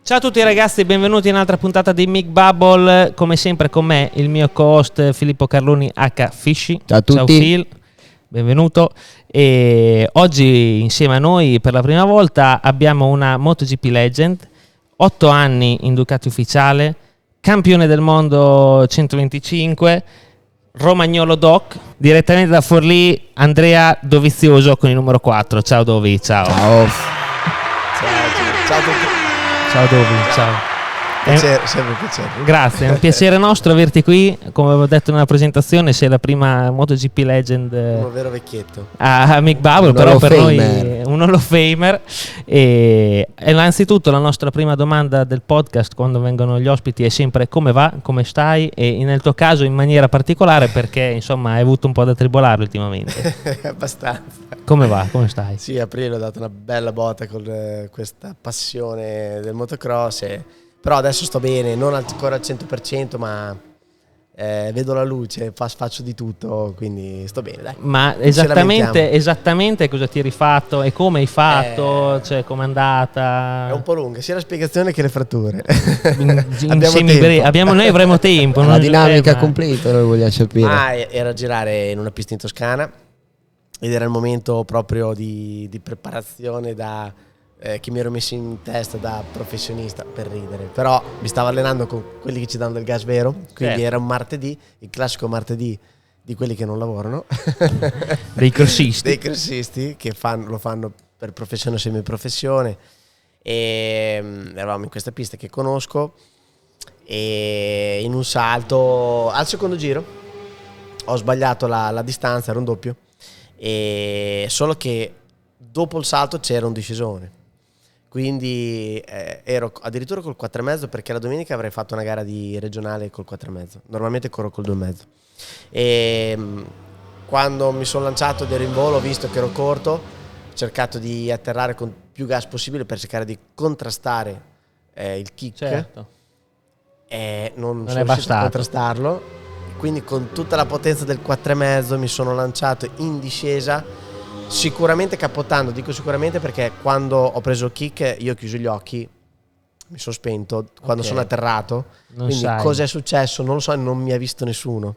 Ciao a tutti ragazzi, benvenuti in un'altra puntata di Mic Bubble. Come sempre con me il mio co-host Filippo Carloni H. Fisci. Ciao a tutti. Ciao Phil, benvenuto. E oggi insieme a noi per la prima volta abbiamo una MotoGP Legend, 8 anni in Ducati ufficiale, campione del mondo 125, Romagnolo Doc, direttamente da Forlì Andrea Dovizioso con il numero 4. Ciao Dovi, ciao. Ciao a tutti. Ciao Dovi, ciao. Piacere, sempre un piacere. Grazie, è un piacere nostro averti qui. Come avevo detto nella presentazione, sei la prima MotoGP Legend Un vero vecchietto a Mic Bubble, però per noi un Hall of Famer. E innanzitutto la nostra prima domanda del podcast quando vengono gli ospiti è sempre: come va, come stai? E nel tuo caso in maniera particolare perché insomma hai avuto un po' da tribolare ultimamente. Abbastanza. Come va, come stai? Sì, aprile ho dato una bella botta con questa passione del motocross però adesso sto bene, non ancora al 100%, ma vedo la luce, faccio di tutto, quindi sto bene, dai. Ma esattamente cosa ti hai rifatto e come hai fatto, cioè com'è andata? È un po' lunga sia la spiegazione che le fratture. Noi avremo tempo. La dinamica completa noi vogliamo sapere. Era girare in una pista in Toscana ed era il momento proprio di preparazione che mi ero messo in testa da professionista, per ridere, però mi stavo allenando con quelli che ci danno del gas vero, quindi Era un martedì, il classico martedì di quelli che non lavorano, dei corsisti che lo fanno per professione o semiprofessione, e eravamo in questa pista che conosco e in un salto al secondo giro ho sbagliato la distanza, era un doppio, e solo che dopo il salto c'era un discesone. Quindi ero addirittura col 4,5 perché la domenica avrei fatto una gara di regionale col 4,5. Normalmente corro col 2,5. E quando mi sono lanciato ed ero in volo, ho visto che ero corto, ho cercato di atterrare con più gas possibile per cercare di contrastare il kick. Certo. Non sono riuscito a contrastarlo. Quindi con tutta la potenza del 4,5 mi sono lanciato in discesa, sicuramente capottando. Dico sicuramente perché quando ho preso il kick io ho chiuso gli occhi, mi sono spento quando sono atterrato, quindi cosa è successo non lo so, non mi ha visto nessuno.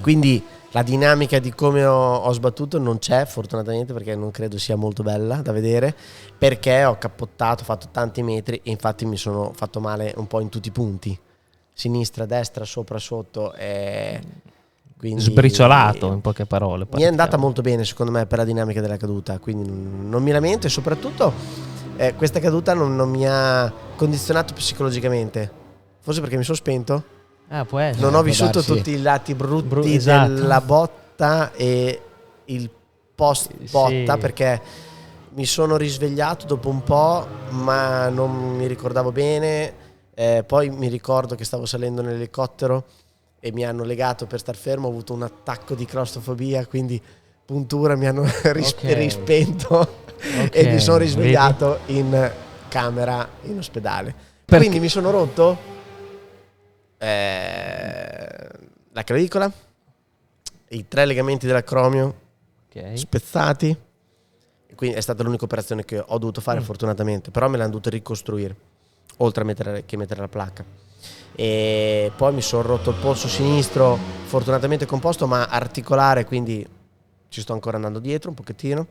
Quindi la dinamica di come ho sbattuto non c'è fortunatamente, perché non credo sia molto bella da vedere, perché ho cappottato, ho fatto tanti metri e infatti mi sono fatto male un po' in tutti i punti, sinistra, destra, sopra, sotto, quindi, sbriciolato in poche parole. Mi è andata molto bene secondo me per la dinamica della caduta, quindi non mi lamento, e soprattutto questa caduta non mi ha condizionato psicologicamente, forse perché mi sono spento, può essere, non ho vissuto tutti i lati brutti della botta e il post botta, perché mi sono risvegliato dopo un po' ma non mi ricordavo bene, poi mi ricordo che stavo salendo nell'elicottero e mi hanno legato per star fermo, ho avuto un attacco di claustrofobia, quindi puntura, mi hanno rispento e mi sono risvegliato in camera in ospedale. Quindi mi sono rotto la clavicola, i 3 legamenti dell'acromio spezzati, quindi è stata l'unica operazione che ho dovuto fare fortunatamente, però me l'hanno dovuto ricostruire, oltre a mettere la placca. E poi mi sono rotto il polso sinistro, fortunatamente composto ma articolare, quindi ci sto ancora andando dietro un pochettino,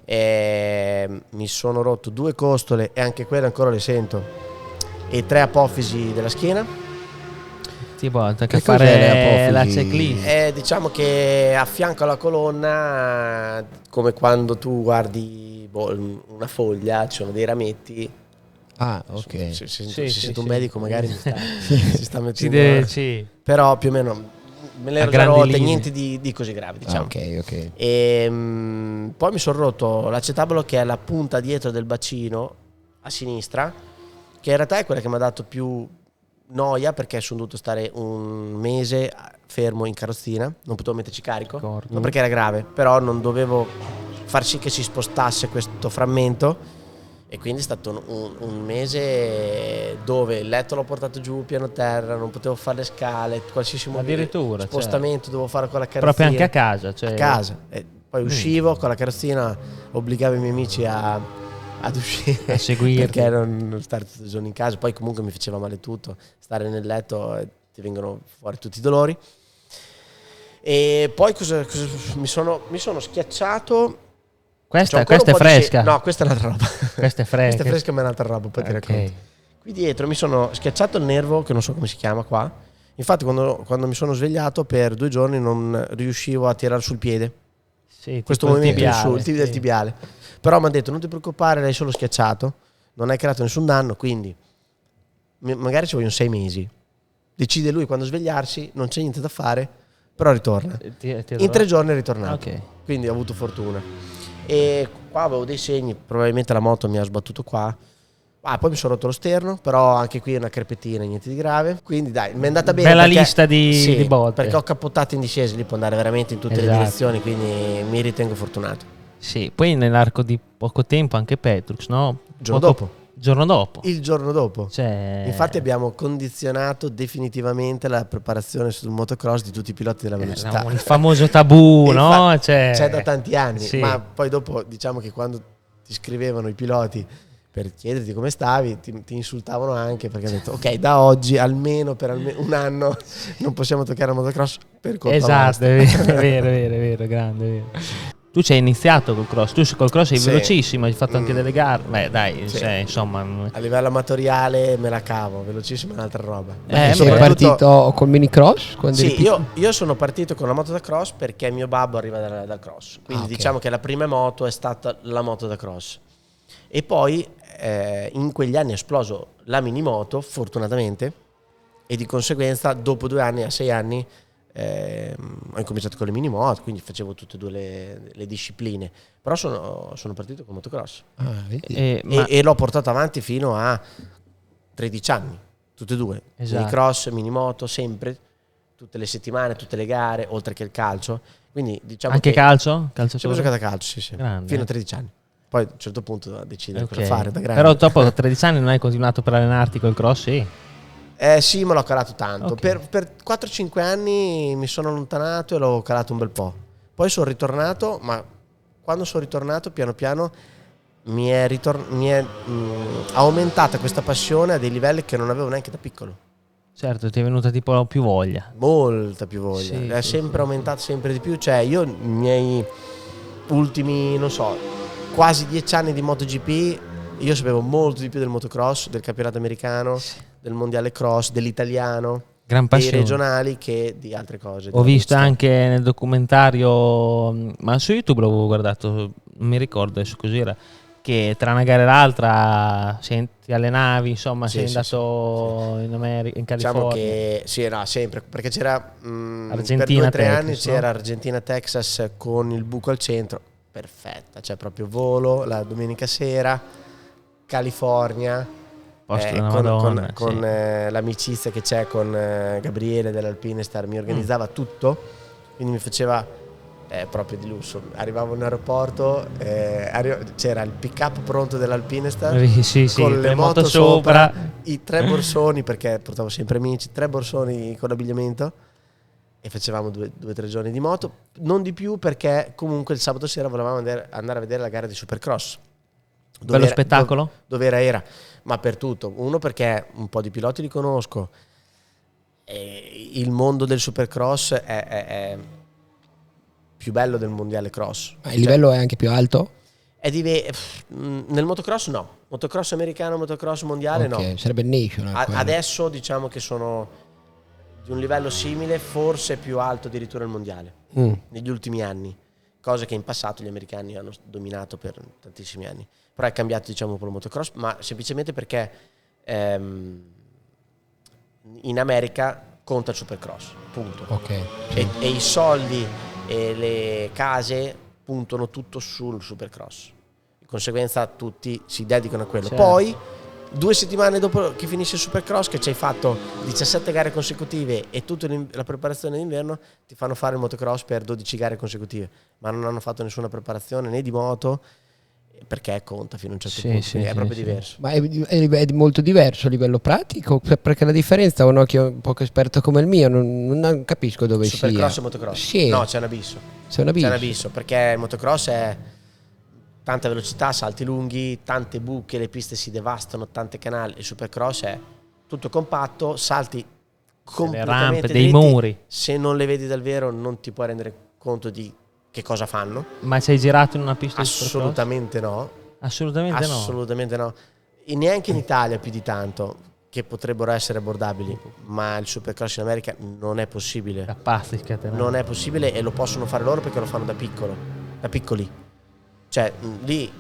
e mi sono rotto 2 costole e anche quelle ancora le sento, e 3 apofisi della schiena. Che fare la checklist. Diciamo che a fianco alla colonna, come quando tu guardi una foglia, ci sono dei rametti. Ok. Se sento un medico magari si sta mettendo però più o meno me le ero già rotte, niente di così grave, diciamo. Ok. E poi mi sono rotto l'acetabolo, che è la punta dietro del bacino a sinistra, che in realtà è quella che mi ha dato più noia, perché sono dovuto stare un mese fermo in carrozzina, non potevo metterci carico, non perché era grave, però non dovevo far sì che si spostasse questo frammento. E quindi è stato un mese dove il letto l'ho portato giù piano terra, non potevo fare le scale, qualsiasi spostamento dovevo fare con la carrozzina. Proprio anche a casa? A casa. E poi uscivo con la carrozzina, obbligavo i miei amici a ad uscire, a seguirti, perché non stare tutto il giorno in casa. Poi comunque mi faceva male tutto, stare nel letto e ti vengono fuori tutti i dolori. E poi mi sono schiacciato. Questa è fresca. No, questa è un'altra roba. Questa è fresca. Questa è fresca, ma è un'altra roba, poi ti racconto. Qui dietro mi sono schiacciato il nervo, che non so come si chiama qua. Infatti quando mi sono svegliato per 2 giorni non riuscivo a tirare sul piede. Sì, questo movimento il del tibiale. Però mi ha detto: non ti preoccupare, l'hai solo schiacciato, non hai creato nessun danno, quindi magari ci vogliono 6 mesi. Decide lui quando svegliarsi, non c'è niente da fare, però ritorna. In 3 giorni è ritornato. Quindi ho avuto fortuna. E qua avevo dei segni, probabilmente la moto mi ha sbattuto qua. Poi mi sono rotto lo sterno, però anche qui è una crepettina, niente di grave. Quindi dai, mi è andata bene. Bella lista di botte. Perché ho cappottato in discesa, lì può andare veramente in tutte le direzioni, quindi mi ritengo fortunato. Sì, poi nell'arco di poco tempo anche Petrux, no? Il giorno dopo. Il giorno dopo. Infatti abbiamo condizionato definitivamente la preparazione sul motocross di tutti i piloti della velocità. Il famoso tabù, no? C'è da tanti anni, ma poi dopo diciamo che quando ti scrivevano i piloti per chiederti come stavi, ti insultavano anche, perché hanno detto: ok, da oggi almeno per un anno non possiamo toccare il motocross per colpa vostra. È vero, grande, è vero. Tu ci hai iniziato col cross, tu col cross sei velocissimo, hai fatto anche delle gare, beh dai, insomma. A livello amatoriale me la cavo, velocissimo è un'altra roba. Sei partito col mini cross? Sì, io sono partito con la moto da cross perché mio babbo arriva dal cross, quindi diciamo che la prima moto è stata la moto da cross. E poi in quegli anni è esploso la minimoto, fortunatamente, e di conseguenza dopo 2 anni, a 6 anni, ho incominciato con le minimoto, quindi facevo tutte e 2 le discipline. Però sono partito con motocross e l'ho portato avanti fino a 13 anni, tutte e 2. Minicross, minimoto, sempre, tutte le settimane, tutte le gare, oltre che il calcio. Quindi diciamo anche calcio? Ho giocato a calcio, sì. Grande. Fino a 13 anni. Poi a un certo punto decidere cosa fare da grande. Però dopo 13 anni non hai continuato per allenarti col cross, sì? Sì, me l'ho calato tanto. Per 4-5 anni mi sono allontanato e l'ho calato un bel po'. Poi sono ritornato, ma quando sono ritornato piano piano mi è aumentata questa passione a dei livelli che non avevo neanche da piccolo. Certo, ti è venuta tipo più voglia. Molta più voglia. È sempre aumentato sempre di più. Cioè io i miei ultimi, non so, quasi 10 anni di MotoGP, io sapevo molto di più del motocross, del campionato americano, del mondiale cross, dell'italiano, gran passione, dei regionali, che di altre cose. Ho visto anche nel documentario, ma su YouTube l'avevo guardato, non mi ricordo adesso cos'era, che tra una gara e l'altra ti allenavi, insomma, sei andato in America, in California. Diciamo che sempre, perché c'era Argentina, per 2 o 3 Texas, anni c'era Argentina-Texas con il buco al centro, perfetta, cioè proprio volo la domenica sera, California, con l'amicizia che c'è con Gabriele dell'Alpinestar, mi organizzava tutto, quindi mi faceva proprio di lusso. Arrivavo in aeroporto, c'era il pick up pronto dell'Alpinestar con le moto sopra, i 3 borsoni, perché portavo sempre amici, 3 borsoni con l'abbigliamento, e facevamo 2 o 3 giorni di moto, non di più, perché comunque il sabato sera volevamo andare a vedere la gara di Supercross. Bello spettacolo? Dove era? Ma per tutto. Uno, perché un po' di piloti li conosco, il mondo del Supercross è più bello del mondiale cross. Il livello è anche più alto? Nel motocross no, motocross americano, motocross mondiale no. Sarebbe il national. Adesso diciamo che sono di un livello simile, forse più alto addirittura il mondiale, negli ultimi anni, cosa che in passato gli americani hanno dominato per tantissimi anni. Però è cambiato, diciamo, un po' il motocross, ma semplicemente perché in America conta il Supercross, punto. E i soldi e le case puntano tutto sul Supercross, di conseguenza tutti si dedicano a quello. Poi 2 settimane dopo che finisce il Supercross, che ci hai fatto 17 gare consecutive e tutta la preparazione d'inverno, ti fanno fare il motocross per 12 gare consecutive, ma non hanno fatto nessuna preparazione né di moto, perché conta fino a un certo punto, è proprio diverso. Ma è molto diverso a livello pratico, perché la differenza, un occhio un poco esperto come il mio, non capisco dove Supercross sia. e motocross? Sì. No, c'è un abisso. C'è un abisso, perché il motocross è tanta velocità, salti lunghi, tante buche, le piste si devastano, tante canali. Il Supercross è tutto compatto, salti le completamente rampe, dei dritti. muri. Se non le vedi dal vero non ti puoi rendere conto di che cosa fanno. Ma ci hai girato in una pista di Supercross? Assolutamente no. Assolutamente no. Assolutamente no. E neanche in Italia più di tanto, che potrebbero essere abbordabili, ma il Supercross in America non è possibile. Da pazzi scatenati. Non è possibile, e lo possono fare loro perché lo fanno da piccoli. Cioè, lì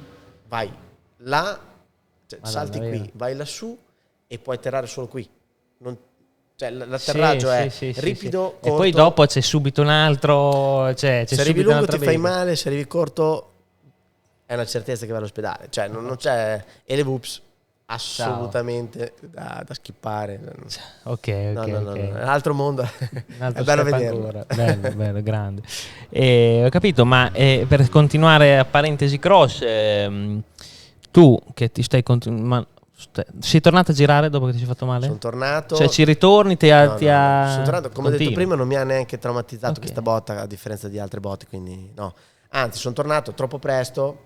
vai là, cioè, salti davvero? qui, vai lassù e puoi atterrare solo qui. Cioè, l'atterraggio è ripido, corto. E poi dopo c'è subito un altro, cioè, c'è Se arrivi subito lungo un'altra ti fai beta. male, se arrivi corto è una certezza che vai all'ospedale. Cioè, non c'è. E le whoops assolutamente da skippare. Ok. No, è un altro mondo. Un altro È bello step vederlo. ancora. Bello, grande. Ho capito, ma per continuare a parentesi cross, tu che ti stai sei tornato a girare dopo che ti sei fatto male? Sono tornato. Cioè ci ritorni, No. Sono tornato, come ho detto Continui. prima, non mi ha neanche traumatizzato Ok. questa botta, a differenza di altre botte, quindi no. Anzi, sono tornato troppo presto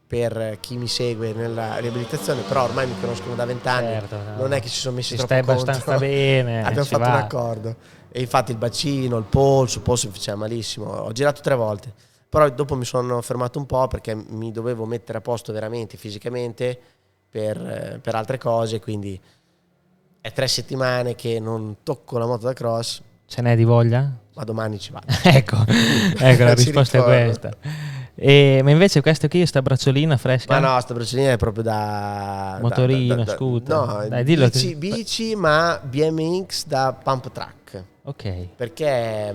per chi mi segue nella riabilitazione, però ormai mi conoscono da 20 anni. Certo, no. Non è che ci sono messi Ci troppo stai conto. abbastanza bene. Abbiamo ci fatto un va. accordo. E infatti il bacino, il polso mi faceva malissimo. Ho girato 3 volte, però dopo mi sono fermato un po' perché mi dovevo mettere a posto veramente fisicamente per altre cose, quindi è 3 settimane che non tocco la moto da cross, Ce n'è di voglia? ma domani ci vado. ecco, la Ci risposta è ritorno. questa. Ma invece questo qui, sta bracciolina fresca? Ma no, sta bracciolina è proprio da Motorino, scooter. No, Dai, dillo bici, ma BMX da pump track. Ok. Perché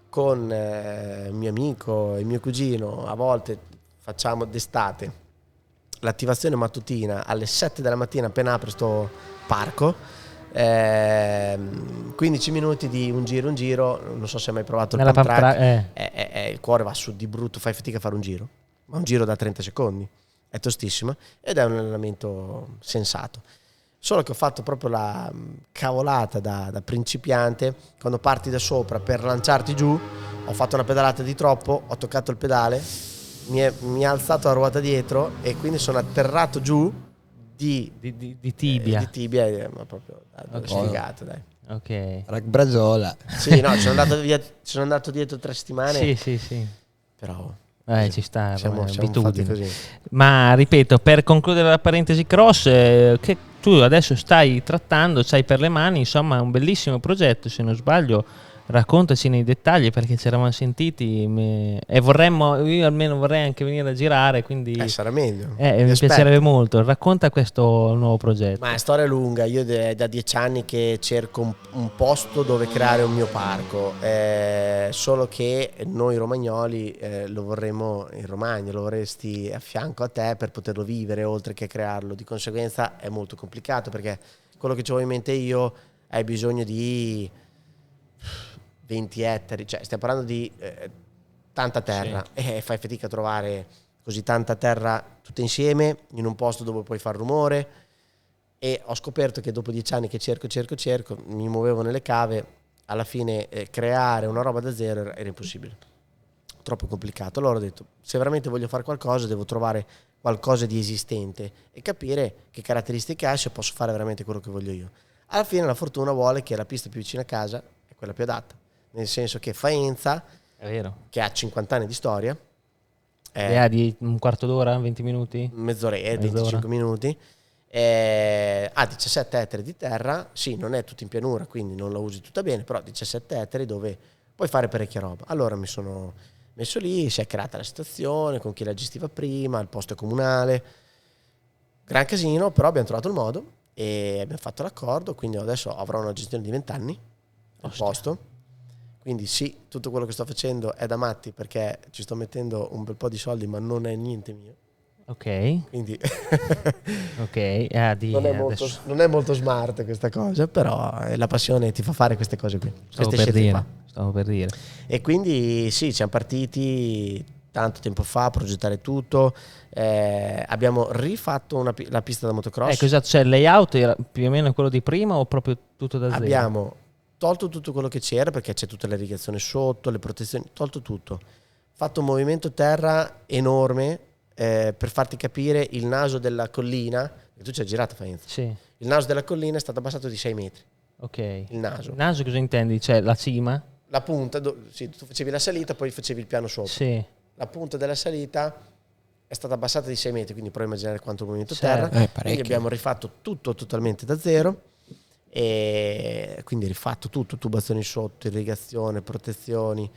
con il mio amico e mio cugino a volte facciamo d'estate l'attivazione mattutina alle 7 della mattina appena apre sto parco, 15 minuti di un giro, non so se hai mai provato il Nella pump pump track, track, il cuore va su di brutto, fai fatica a fare un giro, ma un giro da 30 secondi, è tostissimo ed è un allenamento sensato. Solo che ho fatto proprio la cavolata da principiante, quando parti da sopra per lanciarti giù, ho fatto una pedalata di troppo, ho toccato il pedale, mi ha alzato la ruota dietro e quindi sono atterrato giù di tibia. di tibia, ma proprio sfigato, dai. Ok. Ragbrazola. Sì, no, sono andato dietro 3 settimane, Sì. però Ci sta, siamo fatti abitudine. così. Ma ripeto, per concludere la parentesi cross, che tu adesso stai trattando, c'hai per le mani, insomma, un bellissimo progetto, se non sbaglio. Raccontaci nei dettagli, perché ci eravamo sentiti e io almeno vorrei anche venire a girare, quindi Sarà meglio. mi aspetto. piacerebbe molto. Racconta questo nuovo progetto. Ma è storia lunga, io da 10 anni che cerco un posto dove creare un mio parco, solo che noi romagnoli lo vorremmo in Romagna, lo vorresti a fianco a te per poterlo vivere oltre che crearlo, di conseguenza è molto complicato perché quello che ho in mente io hai bisogno di 20 ettari, cioè stiamo parlando di tanta terra, e fai fatica a trovare così tanta terra tutta insieme in un posto dove puoi far rumore. E ho scoperto che dopo 10 anni che cerco, mi muovevo nelle cave, alla fine creare una roba da zero era impossibile, troppo complicato. Allora ho detto, se veramente voglio fare qualcosa devo trovare qualcosa di esistente e capire che caratteristiche ha, se posso fare veramente quello che voglio io. Alla fine la fortuna vuole che la pista più vicina a casa è quella più adatta, nel senso che Faenza, È vero. che ha 50 anni di storia, Idea di un quarto d'ora, 20 minuti? mezz'ora, 25 minuti, ha 17 ettari di terra, sì, non è tutto in pianura, quindi non la usi tutta bene, però 17 ettari dove puoi fare parecchia roba. Allora mi sono messo lì, si è creata la situazione con chi la gestiva prima, il posto è comunale, gran casino, però abbiamo trovato il modo e abbiamo fatto l'accordo, quindi adesso avrò una gestione di 20 anni al posto. Quindi sì, tutto quello che sto facendo è da matti perché ci sto mettendo un bel po' di soldi, ma non è niente mio. Ok. Quindi non è molto smart questa cosa, però la passione ti fa fare queste cose qui. Stavo per dire. E quindi sì, siamo partiti tanto tempo fa a progettare tutto. Abbiamo rifatto la pista da motocross. Ecco, esatto, cioè il layout era più o meno quello di prima o proprio tutto da zero? Abbiamo tolto tutto quello che c'era perché c'è tutta l'irrigazione sotto, le protezioni, tolto tutto. Fatto un movimento terra enorme, per farti capire, il naso della collina, tu ci hai girato Faenza, Sì, il naso della collina è stato abbassato di 6 metri, ok. il naso. Il naso cosa intendi? Cioè la cima? La punta, sì, tu facevi la salita, poi facevi il piano sopra. Sì. La punta della salita è stata abbassata di 6 metri, quindi puoi immaginare quanto movimento Certo. terra. Parecchio. Quindi abbiamo rifatto tutto totalmente da zero, e quindi rifatto tutto, tubazioni sotto, irrigazione, protezioni.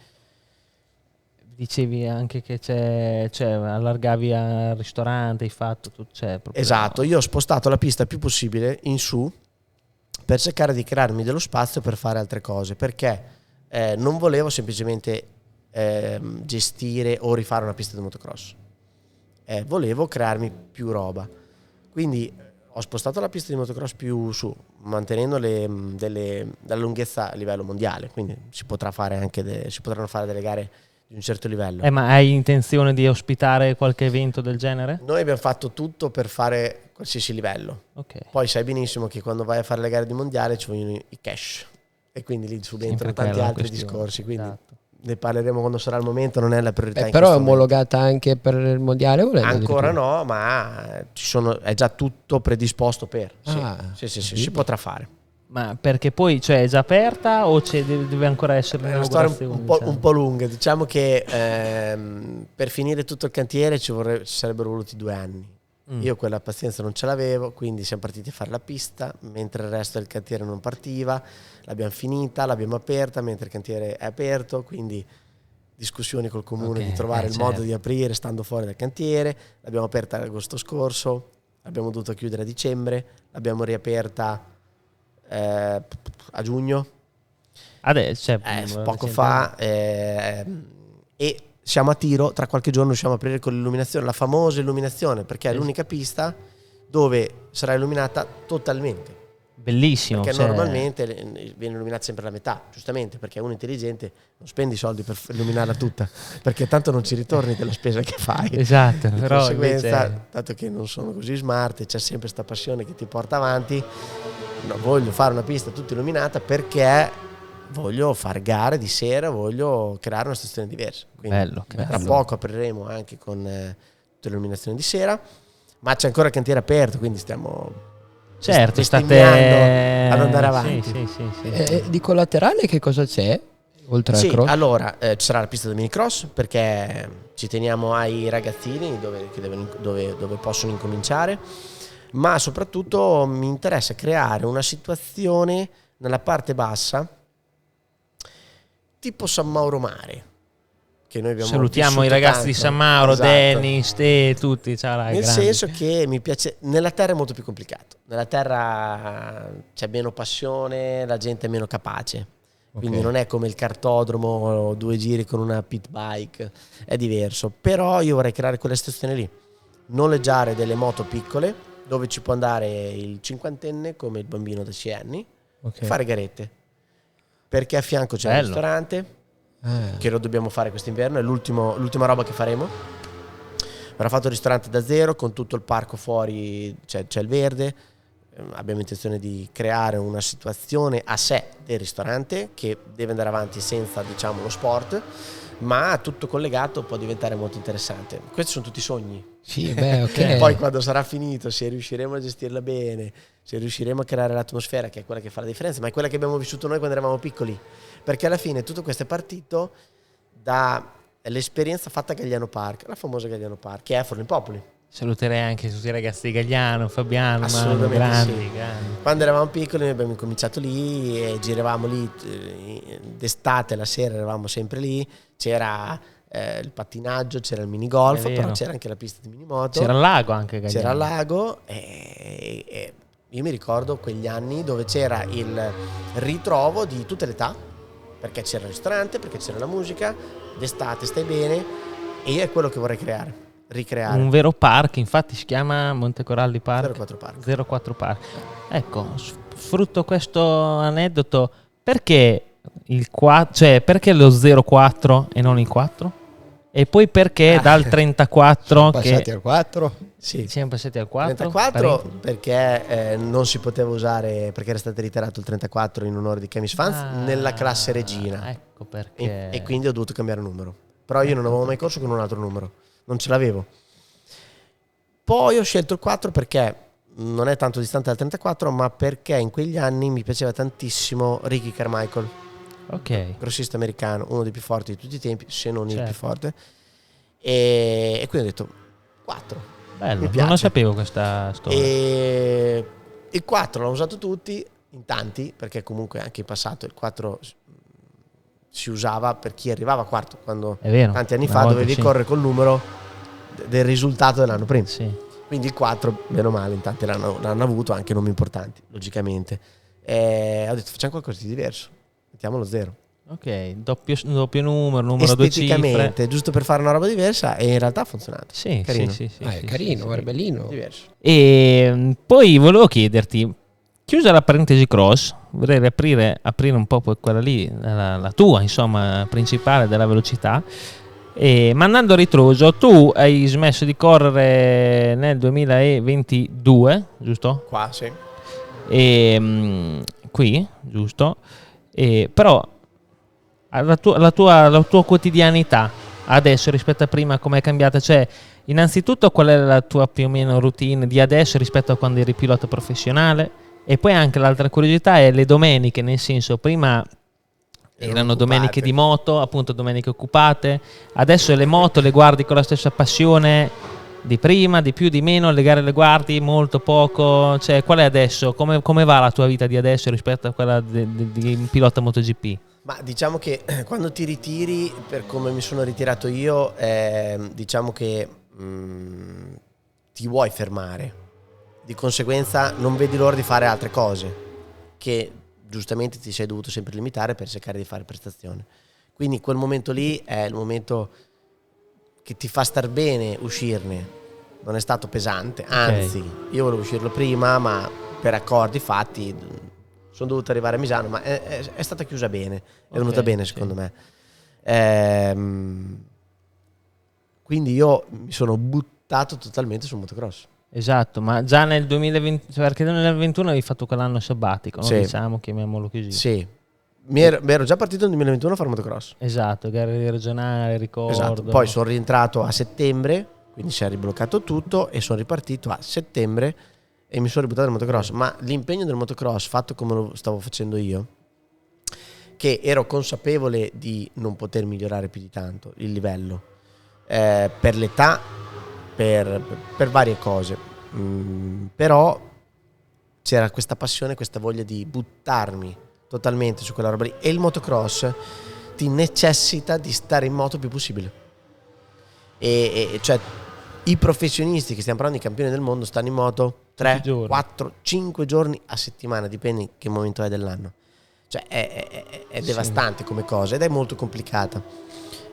Dicevi anche che cioè, allargavi al ristorante, hai fatto tutto, cioè, proprio... Esatto, io ho spostato la pista il più possibile in su per cercare di crearmi dello spazio per fare altre cose, perché non volevo semplicemente gestire o rifare una pista di motocross, volevo crearmi più roba, quindi ho spostato la pista di motocross più su, mantenendo la lunghezza a livello mondiale, quindi si potranno fare delle gare di un certo livello. Ma hai intenzione di ospitare qualche evento del genere? Noi abbiamo fatto tutto per fare qualsiasi livello. Ok. Poi sai benissimo che quando vai a fare le gare di mondiale ci vogliono i cash, e quindi lì subentrano Sempre tanti quella la altri questione, discorsi, quindi esatto. ne parleremo quando sarà il momento, non è la priorità in Però è questo momento. omologata anche per il mondiale? Ancora no, ma è già tutto predisposto per. Sì, si potrà fare. Ma perché poi, cioè, è già aperta o deve ancora essere È una storia un'inaugurazione, un po' lunga, diciamo che per finire tutto il cantiere ci sarebbero voluti 2 anni. Io quella pazienza non ce l'avevo, quindi siamo partiti a fare la pista mentre il resto del cantiere non partiva, l'abbiamo finita, l'abbiamo aperta mentre il cantiere è aperto, quindi discussioni col comune di trovare il modo di aprire stando fuori dal cantiere. L'abbiamo aperta agosto scorso, l'abbiamo dovuto chiudere a dicembre, l'abbiamo riaperta a giugno, Adesso, poco fa, e siamo a tiro, tra qualche giorno riusciamo a aprire con l'illuminazione, la famosa illuminazione, perché è l'unica pista dove sarà illuminata totalmente. Bellissimo. Perché normalmente viene illuminata sempre la metà, giustamente, perché uno intelligente non spende i soldi per illuminarla tutta, perché tanto non ci ritorni della spesa che fai. Esatto, Di però conseguenza, invece... dato che non sono così smart, c'è sempre questa passione che ti porta avanti, voglio fare una pista tutta illuminata perché voglio fare gare di sera, voglio creare una situazione diversa. Quindi Bello. tra poco apriremo anche con tutte le illuminazioni di sera, ma c'è ancora il cantiere aperto, quindi stiamo... Certo, state ad andare avanti. Sì. Di collaterale che cosa c'è? Oltre al cross? Allora ci sarà la pista da minicross, perché ci teniamo ai ragazzini dove possono incominciare, ma soprattutto mi interessa creare una situazione nella parte bassa tipo San Mauro Mare, che noi abbiamo salutiamo i ragazzi tanto di San Mauro, esatto. Dennis, te, tutti, ciao, nel senso che mi piace, nella terra è molto più complicato, nella terra c'è meno passione, la gente è meno capace, quindi non è come il kartodromo, 2 giri con una pit bike, è diverso. Però io vorrei creare quella situazione lì, noleggiare delle moto piccole dove ci può andare il cinquantenne come il bambino da 6 anni e fare garette, perché a fianco c'è un ristorante che lo dobbiamo fare quest'inverno, è l'ultima roba che faremo. Verrà fatto il ristorante da zero con tutto il parco fuori, c'è il verde. Abbiamo intenzione di creare una situazione a sé del ristorante che deve andare avanti senza, diciamo, lo sport, ma tutto collegato può diventare molto interessante. Questi sono tutti sogni. Sì, ok. Poi quando sarà finito, se riusciremo a gestirla bene, se riusciremo a creare l'atmosfera, che è quella che fa la differenza, ma è quella che abbiamo vissuto noi quando eravamo piccoli, perché alla fine tutto questo è partito dall'esperienza fatta a Gagliano Park, la famosa Gagliano Park, che è a Forlimpopoli. Saluterei anche tutti i ragazzi di Gagliano, Fabiano, assolutamente grandi. Quando eravamo piccoli noi abbiamo incominciato lì e giravamo lì d'estate, la sera eravamo sempre lì, c'era il pattinaggio, c'era il minigolf, però c'era anche la pista di minimoto, c'era il lago anche Gagliano. C'era il lago e io mi ricordo quegli anni dove c'era il ritrovo di tutte le età, perché c'era il ristorante, perché c'era la musica, d'estate stai bene, e io è quello che vorrei ricreare. Un vero park, infatti si chiama Montecoralli Park. 04 Park. Ecco, sfrutto questo aneddoto, perché il 4, cioè perché lo 04 e non il 4? E poi perché dal 34 siamo passati al 4? Sì, siamo passati al 4. 34 perché non si poteva usare, perché era stato ritirato il 34 in onore di Camis Fans nella classe regina. Ecco perché. E quindi ho dovuto cambiare numero. Però io non avevo mai corso con un altro numero, non ce l'avevo. Poi ho scelto il 4 perché non è tanto distante dal 34, ma perché in quegli anni mi piaceva tantissimo Ricky Carmichael, Ok. grossista americano, uno dei più forti di tutti i tempi, se non il Certo. più forte. E quindi ho detto 4. Bello, Mi non piace. lo sapevo questa storia. E il 4 l'ho usato tutti, in tanti, perché comunque anche in passato il 4 si usava per chi arrivava quarto, quando È vero. tanti anni una fa volta dovevi sì. correre col numero del risultato dell'anno prima. Sì. Quindi il 4, meno male, in tanti l'hanno avuto, anche nomi importanti, logicamente. Ho detto facciamo qualcosa di diverso, mettiamo lo 0. Ok, doppio numero, due cifre. Esteticamente, giusto per fare una roba diversa, e in realtà ha funzionato. Sì, Carino. sì, sì, È sì, carino, sì, guarda, sì. bellino. Diverso. E poi volevo chiederti, chiusa la parentesi cross, vorrei aprire un po' quella lì, la tua, insomma, principale della velocità. E mandando a ritroso, tu hai smesso di correre nel 2022, giusto? Qua, sì. Qui, giusto? Però la tua quotidianità adesso rispetto a prima, come è cambiata? Cioè, innanzitutto qual è la tua più o meno routine di adesso rispetto a quando eri pilota professionale? E poi anche l'altra curiosità è le domeniche, nel senso, prima erano domeniche di moto, appunto domeniche occupate, adesso le moto le guardi con la stessa passione di prima, di più, di meno, le gare le guardi molto poco, cioè qual è adesso, come va la tua vita di adesso rispetto a quella di un pilota MotoGP? Ma diciamo che quando ti ritiri, per come mi sono ritirato io, diciamo che ti vuoi fermare. Di conseguenza non vedi l'ora di fare altre cose che giustamente ti sei dovuto sempre limitare per cercare di fare prestazione. Quindi quel momento lì è il momento che ti fa star bene uscirne. Non è stato pesante, anzi, io volevo uscirlo prima, ma per accordi fatti sono dovuto arrivare a Misano, ma è stata chiusa bene, è venuta bene secondo me. Quindi io mi sono buttato totalmente sul motocross. Esatto, ma già nel 2020, perché nel 2021 avevi fatto quell'anno sabbatico, no? Sì. Diciamo, chiamiamolo così. Sì, mi ero già partito nel 2021 a fare motocross. Esatto, gare regionali, ricordo. Esatto. Poi sono rientrato a settembre, quindi si è ribloccato tutto e sono ripartito a settembre e mi sono ributtato nel motocross. Ma l'impegno del motocross, fatto come lo stavo facendo io, che ero consapevole di non poter migliorare più di tanto il livello, per l'età, per varie cose, però c'era questa passione, questa voglia di buttarmi totalmente su quella roba lì, e il motocross ti necessita di stare in moto il più possibile, e cioè i professionisti, che stiamo parlando di campioni del mondo, stanno in moto 3, 4, 5 giorni a settimana, dipende che momento è dell'anno. Cioè è devastante come cosa ed è molto complicata.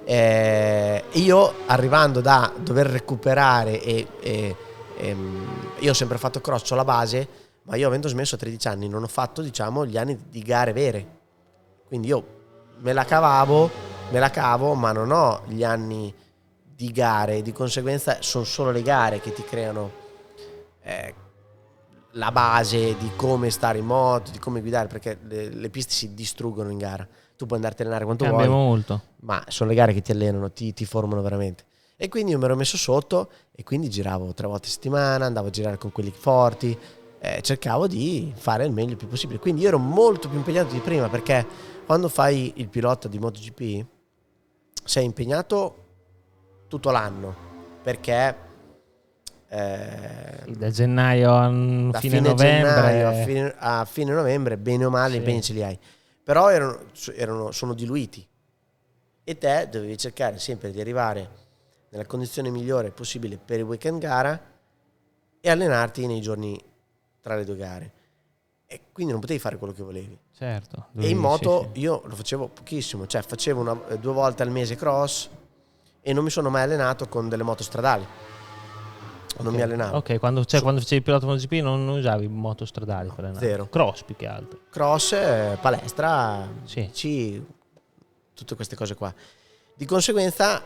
Io arrivando da dover recuperare io ho sempre fatto cross, ho la base, ma io avendo smesso a 13 anni non ho fatto, diciamo, gli anni di gare vere, quindi io me la cavo, ma non ho gli anni di gare, di conseguenza sono solo le gare che ti creano la base di come stare in moto, di come guidare, perché le piste si distruggono in gara. Tu puoi andarti a allenare quanto Cambia vuoi, molto, ma sono le gare che ti allenano, ti formano veramente. E quindi io mi ero messo sotto e quindi giravo 3 volte a settimana, andavo a girare con quelli forti, cercavo di fare il meglio il più possibile. Quindi io ero molto più impegnato di prima, perché quando fai il pilota di MotoGP sei impegnato tutto l'anno, perché da gennaio a fine novembre, gennaio a fine novembre, bene o male, gli impegni ce li hai. Però sono diluiti e te dovevi cercare sempre di arrivare nella condizione migliore possibile per il weekend gara e allenarti nei giorni tra le 2 gare, e quindi non potevi fare quello che volevi. certo. E in moto io lo facevo pochissimo, cioè facevo 2 volte al mese cross e non mi sono mai allenato con delle moto stradali. Non mi allenavo. Ok, quando facevi il pilota MotoGP non usavi moto stradali per allenare? Zero. Cross più che altro. Cross, palestra, Sì. bici, tutte queste cose qua. Di conseguenza,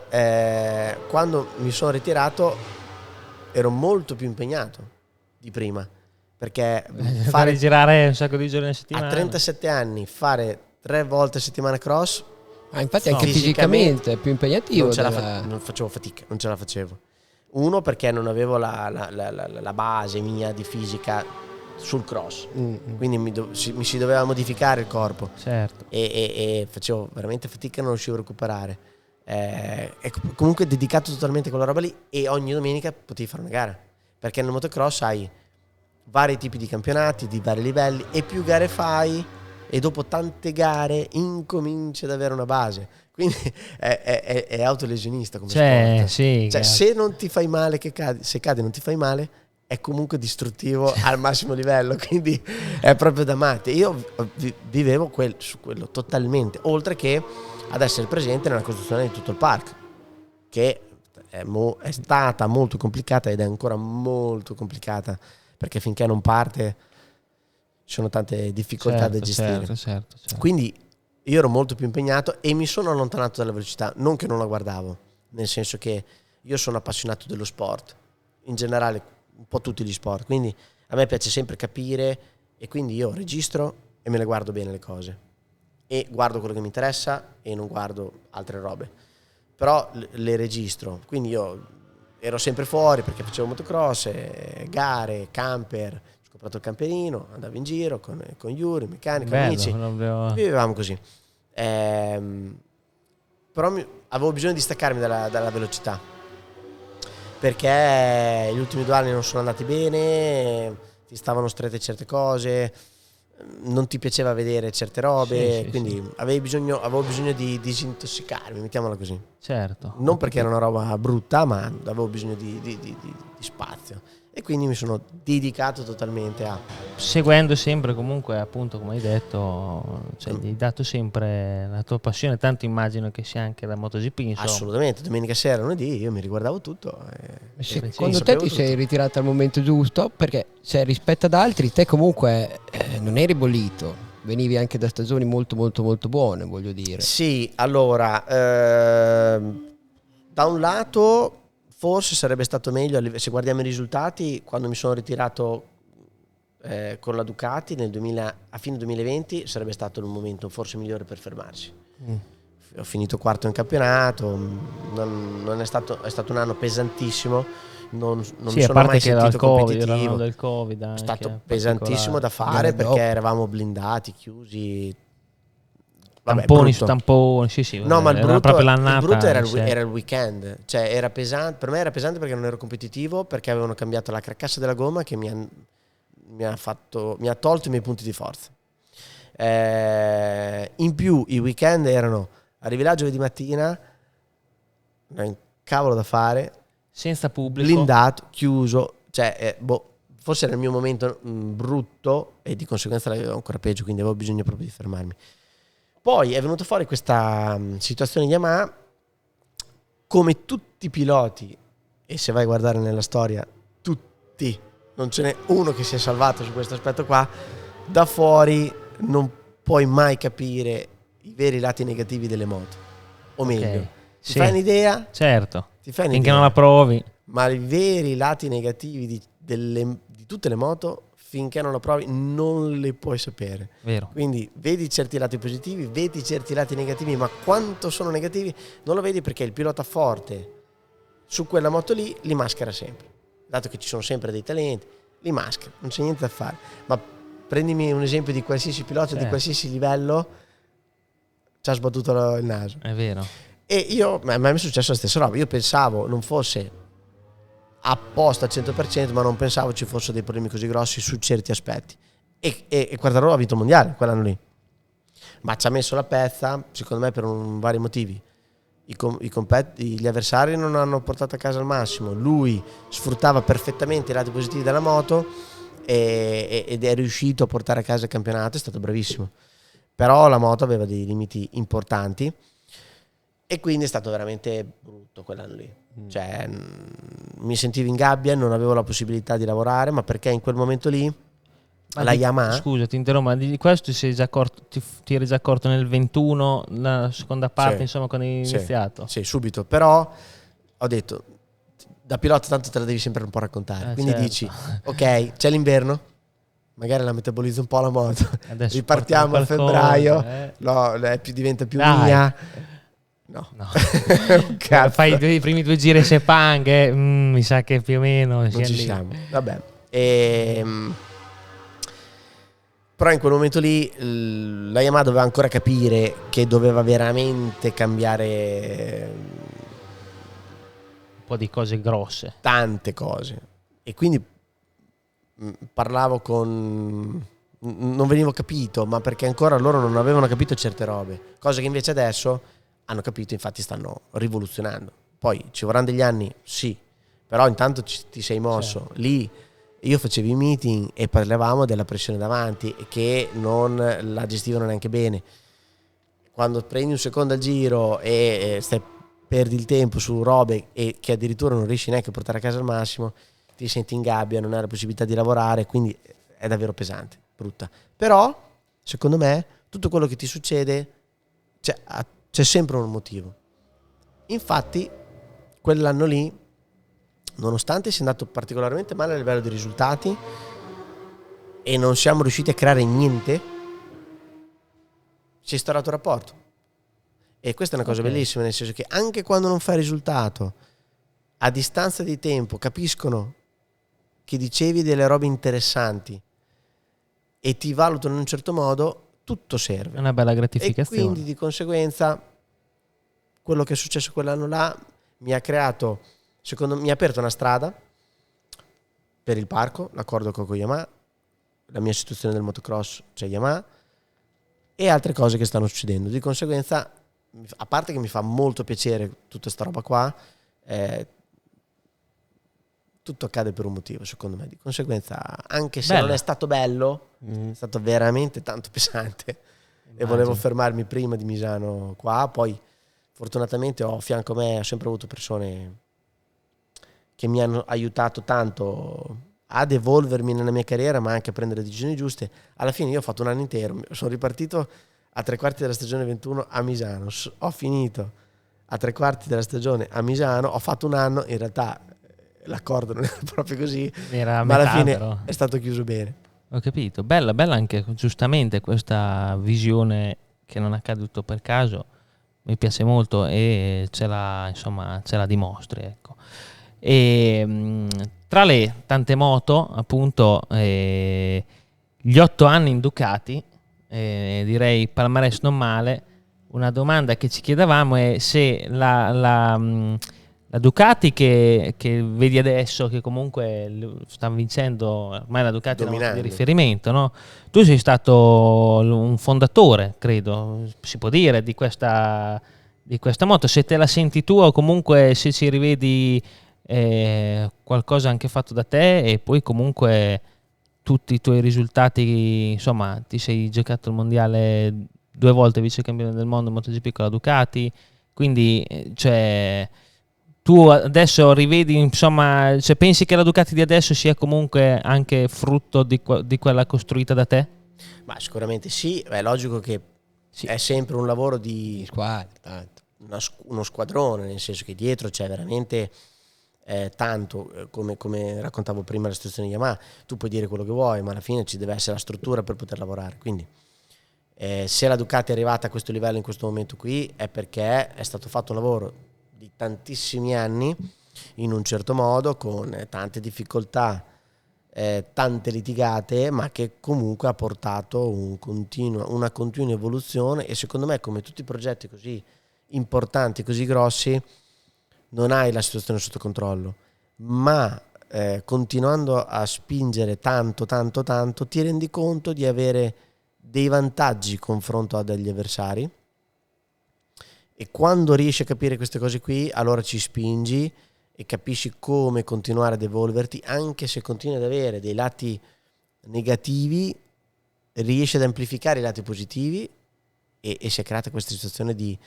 quando mi sono ritirato ero molto più impegnato di prima, perché Fare girare un sacco di giorni a settimana. a 37 anni fare 3 volte a settimana cross, Infatti anche fisicamente è più impegnativo. non facevo fatica, non ce la facevo. Uno, perché non avevo la base mia di fisica sul cross, quindi mi si doveva modificare il corpo, Certo. e facevo veramente fatica, non riuscivo a recuperare. E comunque dedicato totalmente a quella roba lì, e ogni domenica potevi fare una gara, perché nel motocross hai vari tipi di campionati di vari livelli, e più gare fai e dopo tante gare incominci ad avere una base, quindi è autolesionista come sport. Sì, Cioè, se non ti fai male, se cadi non ti fai male, è comunque distruttivo al massimo livello, quindi è proprio da matti. Io vivevo su quello totalmente, oltre che ad essere presente nella costruzione di tutto il park, che è stata molto complicata ed è ancora molto complicata, perché finché non parte ci sono tante difficoltà da gestire. Certo. Quindi io ero molto più impegnato e mi sono allontanato dalla velocità, non che non la guardavo, nel senso che io sono appassionato dello sport, in generale un po' tutti gli sport, quindi a me piace sempre capire, e quindi io registro e me le guardo bene le cose, e guardo quello che mi interessa e non guardo altre robe, però le registro. Quindi io ero sempre fuori perché facevo motocross, gare, camper, ho comprato il camperino, andavo in giro con Yuri, meccanico, amici, vivevamo così. Però avevo bisogno di staccarmi dalla velocità, perché gli ultimi 2 anni non sono andati bene, ti stavano strette certe cose, non ti piaceva vedere certe robe, quindi avevo bisogno di disintossicarmi, mettiamola così. Certo. Non perché era una roba brutta, ma avevo bisogno di spazio, e quindi mi sono dedicato totalmente a... Seguendo sempre comunque, appunto, come hai detto, cioè, gli hai dato sempre la tua passione, tanto immagino che sia anche la MotoGP, insomma. Assolutamente, domenica sera, lunedì, io mi riguardavo tutto. Secondo te ti sei ritirato al momento giusto? Perché rispetto ad altri, te comunque non eri bollito, venivi anche da stagioni molto molto molto buone, voglio dire. Sì, allora, da un lato forse sarebbe stato meglio, se guardiamo i risultati, quando mi sono ritirato con la Ducati a fine 2020, sarebbe stato il momento forse migliore per fermarsi. Ho finito quarto in campionato, è stato un anno pesantissimo, non mi sono mai sentito competitivo. Del COVID è stato pesantissimo da fare, perché eravamo blindati, chiusi. Tamponi su tamponi, sì. No, ma il brutto era il weekend. Cioè, era pesante. Per me era pesante perché non ero competitivo, perché avevano cambiato la carcassa della gomma, che mi ha tolto i miei punti di forza. In più i weekend erano: arrivi là giovedì mattina, non hai un cavolo da fare, senza pubblico, blindato, chiuso. Cioè, forse era il mio momento brutto, e di conseguenza l'avevo ancora peggio, quindi avevo bisogno proprio di fermarmi. Poi è venuto fuori questa situazione di Yamaha, come tutti i piloti, e se vai a guardare nella storia, tutti, non ce n'è uno che si è salvato su questo aspetto qua. Da fuori non puoi mai capire i veri lati negativi delle moto, o meglio, ti fai un'idea? Certo, ti fai finché non la provi. Ma i veri lati negativi di tutte le moto, finché non lo provi, non le puoi sapere. Vero. Quindi vedi certi lati positivi, vedi certi lati negativi, ma quanto sono negativi non lo vedi, perché il pilota forte su quella moto lì li maschera sempre. Dato che ci sono sempre dei talenti, li maschera, non c'è niente da fare. Ma prendimi un esempio di qualsiasi pilota di qualsiasi livello, ci ha sbattuto il naso. È vero. E a me è successo la stessa roba. Io pensavo non fosse apposta al 100%, ma non pensavo ci fossero dei problemi così grossi su certi aspetti. E Quartararo ha vinto il mondiale quell'anno lì, ma ci ha messo la pezza, secondo me, per vari motivi. Gli avversari non hanno portato a casa al massimo, lui sfruttava perfettamente i lati positivi della moto ed è riuscito a portare a casa il campionato, è stato bravissimo. Però la moto aveva dei limiti importanti, e quindi è stato veramente brutto quell'anno lì. Cioè, mi sentivo in gabbia, non avevo la possibilità di lavorare, ma perché in quel momento lì la Yamaha... Scusa, ti interrompo, ma di questo ti eri già accorto nel 21, la seconda parte, sì, insomma, quando hai iniziato? Sì, subito. Però ho detto, da pilota tanto te la devi sempre un po' raccontare. Quindi certo. Dici, ok, c'è l'inverno, magari la metabolizzo un po' la moto, adesso ripartiamo a febbraio, no, diventa più mia. No. Fai i primi 2 giri a Sepang, mi sa che più o meno non ci siamo. Vabbè. Però in quel momento lì la Yamaha doveva ancora capire che doveva veramente cambiare un po' di cose grosse, tante cose, e quindi parlavo con, non venivo capito, ma perché ancora loro non avevano capito certe robe, cose che invece adesso hanno capito, infatti stanno rivoluzionando. Poi ci vorranno degli anni, sì, però intanto ti sei mosso. Certo. Lì io facevo i meeting e parlavamo della pressione davanti che non la gestivano neanche bene. Quando prendi un secondo al giro e perdi il tempo su robe e che addirittura non riesci neanche a portare a casa al massimo, ti senti in gabbia, non hai la possibilità di lavorare, quindi è davvero pesante, brutta. Però secondo me tutto quello che ti succede c'è sempre un motivo. Infatti quell'anno lì, nonostante sia andato particolarmente male a livello di risultati e non siamo riusciti a creare niente, si è instaurato un rapporto. E questa è una cosa bellissima, nel senso che anche quando non fai risultato, a distanza di tempo capiscono che dicevi delle robe interessanti e ti valutano in un certo modo, tutto serve. È una bella gratificazione. E quindi di conseguenza quello che è successo quell'anno là mi ha creato, mi ha aperto una strada per il parco, l'accordo con Yamaha, la mia situazione del motocross, cioè Yamaha, e altre cose che stanno succedendo. Di conseguenza, a parte che mi fa molto piacere tutta sta roba qua, tutto accade per un motivo, secondo me. Di conseguenza, anche se non è stato bello, è stato veramente tanto pesante. E volevo fermarmi prima di Misano qua. Poi fortunatamente ho a fianco a me, ho sempre avuto persone che mi hanno aiutato tanto ad evolvermi nella mia carriera, ma anche a prendere decisioni giuste. Alla fine io ho fatto un anno intero, sono ripartito a 3/4 della stagione 21 a Misano, ho finito a 3/4 della stagione a Misano, ho fatto un anno, in realtà l'accordo non era proprio così, ma alla fine però è stato chiuso bene. Ho capito, bella anche giustamente questa visione che non è accaduto per caso, mi piace molto e ce la dimostri, ecco. E tra le tante moto, appunto, gli 8 anni in Ducati, direi palmarès non male. Una domanda che ci chiedevamo è se la Ducati che vedi adesso, che comunque sta vincendo, ormai la Ducati è una moto di riferimento, no? Tu sei stato un fondatore, credo, si può dire, di questa moto. Se te la senti tu o comunque se ci rivedi qualcosa anche fatto da te, e poi comunque tutti i tuoi risultati, insomma, ti sei giocato il mondiale 2 volte, vice campione del mondo MotoGP con la Ducati, quindi cioè tu adesso rivedi, insomma, cioè pensi che la Ducati di adesso sia comunque anche frutto di quella costruita da te? Ma sicuramente sì, è logico che è sempre un lavoro di squadra, uno squadrone, nel senso che dietro c'è veramente tanto, come raccontavo prima la situazione di Yamaha. Tu puoi dire quello che vuoi, ma alla fine ci deve essere la struttura per poter lavorare, quindi se la Ducati è arrivata a questo livello in questo momento qui è perché è stato fatto un lavoro di tantissimi anni in un certo modo, con tante difficoltà, tante litigate, ma che comunque ha portato una continua evoluzione. E secondo me, come tutti i progetti così importanti, così grossi, non hai la situazione sotto controllo, ma continuando a spingere tanto ti rendi conto di avere dei vantaggi confronto a degli avversari, e quando riesci a capire queste cose qui, allora ci spingi e capisci come continuare ad evolverti. Anche se continui ad avere dei lati negativi, riesci ad amplificare i lati positivi e si è creata questa situazione di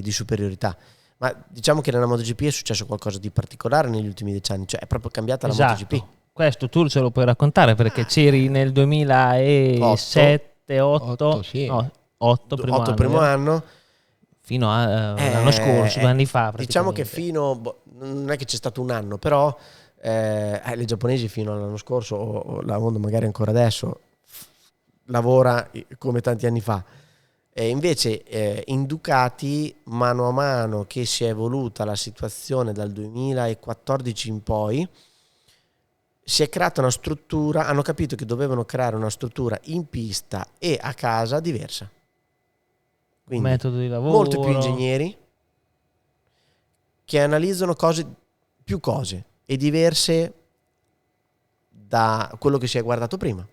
superiorità. Ma diciamo che nella MotoGP è successo qualcosa di particolare negli ultimi 10 anni, cioè è proprio cambiata la MotoGP. Questo tu ce lo puoi raccontare, perché c'eri nel 2007, 8 primo anno, fino all'anno scorso, 2 anni fa. Diciamo che non è che c'è stato un anno, però le giapponesi fino all'anno scorso, o la Honda magari ancora adesso, lavora come tanti anni fa. Invece in Ducati, mano a mano che si è evoluta la situazione dal 2014 in poi, si è creata una struttura, hanno capito che dovevano creare una struttura in pista e a casa diversa. Quindi metodo di lavoro, molto più ingegneri che analizzano più cose e diverse da quello che si è guardato prima.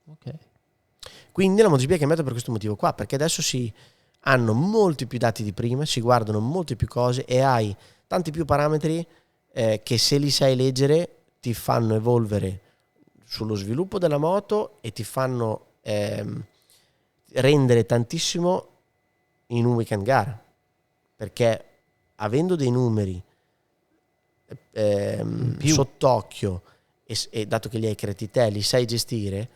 Ok. Quindi la MotoGP è cambiata per questo motivo qua, perché adesso si hanno molti più dati di prima, si guardano molte più cose e hai tanti più parametri che, se li sai leggere, ti fanno evolvere sullo sviluppo della moto e ti fanno rendere tantissimo in un weekend gara, perché avendo dei numeri sott'occhio e dato che li hai creati te, li sai gestire,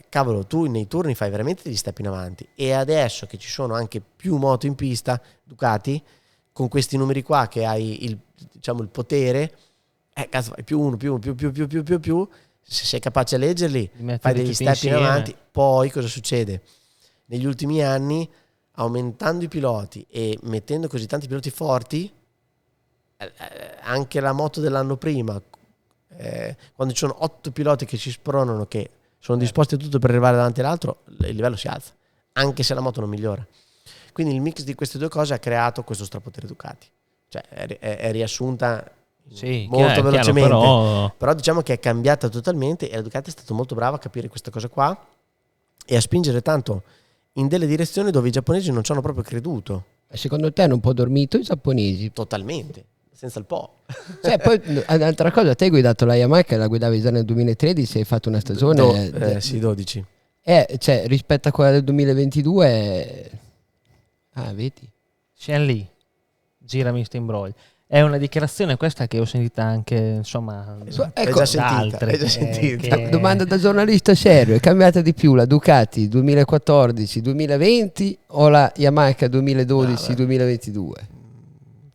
cavolo, tu nei turni fai veramente degli step in avanti. E adesso che ci sono anche più moto in pista Ducati, con questi numeri qua che hai il potere, cazzo, fai più uno, più, se sei capace a leggerli, fai degli step in avanti. Poi cosa succede? Negli ultimi anni, aumentando i piloti e mettendo così tanti piloti forti, anche la moto dell'anno prima, quando ci sono 8 piloti che si spronano, che sono disposti a tutto per arrivare davanti all'altro, il livello si alza, anche se la moto non migliora. Quindi il mix di queste due cose ha creato questo strapotere Ducati. Cioè è riassunta molto velocemente, però diciamo che è cambiata totalmente, e la Ducati è stata molto brava a capire questa cosa qua e a spingere tanto in delle direzioni dove i giapponesi non ci hanno proprio creduto. Secondo te hanno un po' dormito i giapponesi? Totalmente, senza il po'. Cioè, poi un'altra cosa, te hai guidato la Yamaha, che la guidavi già nel 2013, hai fatto una stagione... sì, 12. Cioè, rispetto a quella del 2022... vedi? C'è lì, girami sto imbroglio. È una dichiarazione questa che ho sentita anche, insomma, ecco, da altre. Domanda da giornalista serio: è cambiata di più la Ducati 2014-2020 o la Yamaha 2012-2022?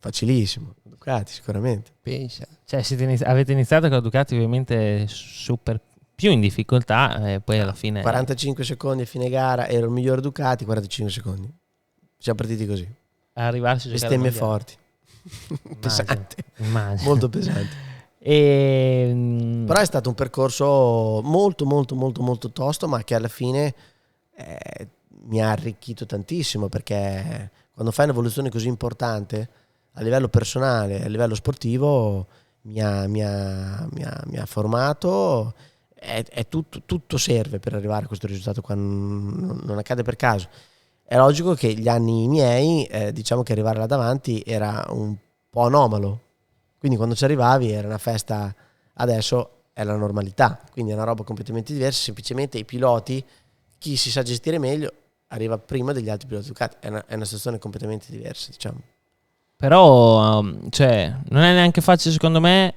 Facilissimo, Ducati sicuramente. Pensa. Cioè, avete iniziato con la Ducati ovviamente super più in difficoltà, e poi alla fine 45 secondi a fine gara ero il miglior Ducati, 45 secondi siamo partiti così, arrivarsi a bestemmie forti. Pesante, immagino. molto pesante. Però è stato un percorso molto molto molto molto tosto, ma che alla fine mi ha arricchito tantissimo, perché quando fai un'evoluzione così importante a livello personale, a livello sportivo, mi ha formato. È tutto serve per arrivare a questo risultato qua, non accade per caso. È logico che gli anni miei, diciamo che arrivare là davanti era un po' anomalo, quindi quando ci arrivavi era una festa. Adesso è la normalità, quindi è una roba completamente diversa. Semplicemente i piloti, chi si sa gestire meglio arriva prima degli altri piloti Ducati. È una situazione completamente diversa, diciamo. Però cioè, non è neanche facile, secondo me,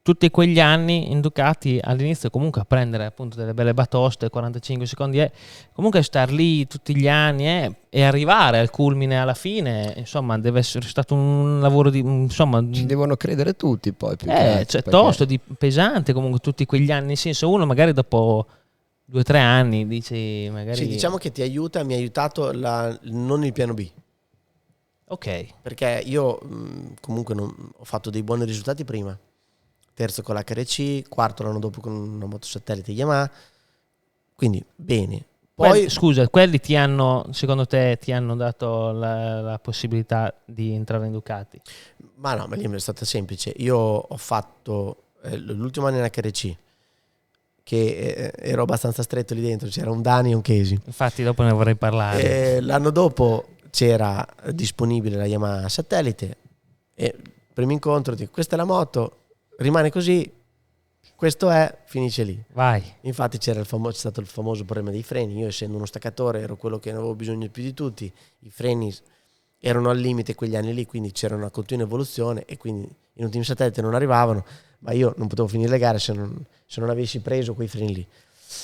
tutti quegli anni in Ducati all'inizio comunque a prendere appunto delle belle batoste, 45 secondi, comunque star lì tutti gli anni e arrivare al culmine alla fine, insomma deve essere stato un lavoro ci devono credere tutti poi più cioè, tosto, pesante comunque tutti quegli anni, nel senso, uno magari dopo 2 o 3 anni dici magari... Sì, diciamo che mi ha aiutato non il piano B. Ok. Perché io comunque ho fatto dei buoni risultati prima. Terzo con l'HRC, quarto l'anno dopo con una moto satellite Yamaha, quindi bene. Poi scusa, quelli secondo te ti hanno dato la possibilità di entrare in Ducati? Ma no, ma lì è stata semplice. Io ho fatto l'ultimo anno in HRC, che ero abbastanza stretto lì dentro, c'era un Dani e un Casey. Infatti dopo ne vorrei parlare. L'anno dopo c'era disponibile la Yamaha satellite, e primo incontro dico: questa è la moto, rimane così, questo finisce lì. Vai. Infatti c'è stato il famoso problema dei freni. Io, essendo uno staccatore, ero quello che ne avevo bisogno più di tutti. I freni erano al limite quegli anni lì, quindi c'era una continua evoluzione e quindi in un team satellite non arrivavano, ma io non potevo finire le gare se non avessi preso quei freni lì.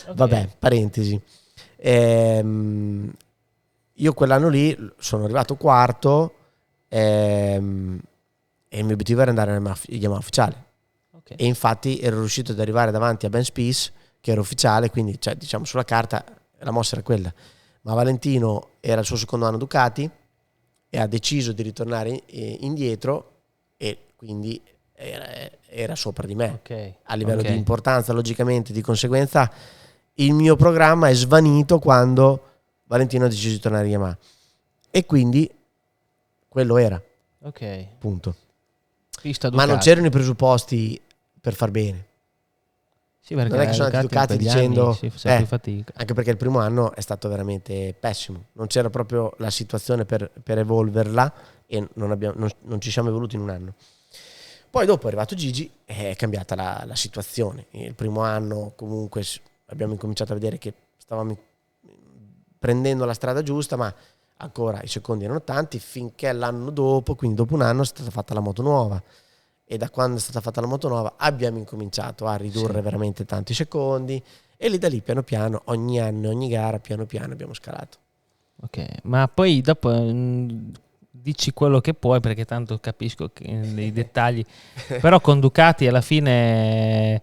Okay. Vabbè, parentesi. Io quell'anno lì sono arrivato quarto e il mio obiettivo era andare nella Yamaha ufficiale. Okay. E infatti ero riuscito ad arrivare davanti a Ben Spies, che era ufficiale, quindi diciamo sulla carta la mossa era quella. ma Valentino era il suo secondo anno Ducati e ha deciso di ritornare indietro e quindi era sopra di me a livello di importanza, logicamente. Di conseguenza il mio programma è svanito quando Valentino ha deciso di tornare a Yamaha e quindi quello era, punto. Ma non c'erano i presupposti per far bene. Sì, perché non è che sono andati Ducati dicendo più fatica. Anche perché il primo anno è stato veramente pessimo, non c'era proprio la situazione per evolverla e non ci siamo evoluti in un anno. Poi dopo è arrivato Gigi e è cambiata la situazione. Il primo anno comunque abbiamo incominciato a vedere che stavamo prendendo la strada giusta, ma ancora i secondi erano tanti, finché l'anno dopo, quindi dopo un anno, è stata fatta la moto nuova. E da quando è stata fatta la moto nuova abbiamo incominciato a ridurre veramente tanti secondi e lì da lì piano piano, ogni anno, ogni gara, piano piano abbiamo scalato. Ok, ma poi dopo dici quello che puoi perché tanto capisco i dettagli, però con Ducati alla fine,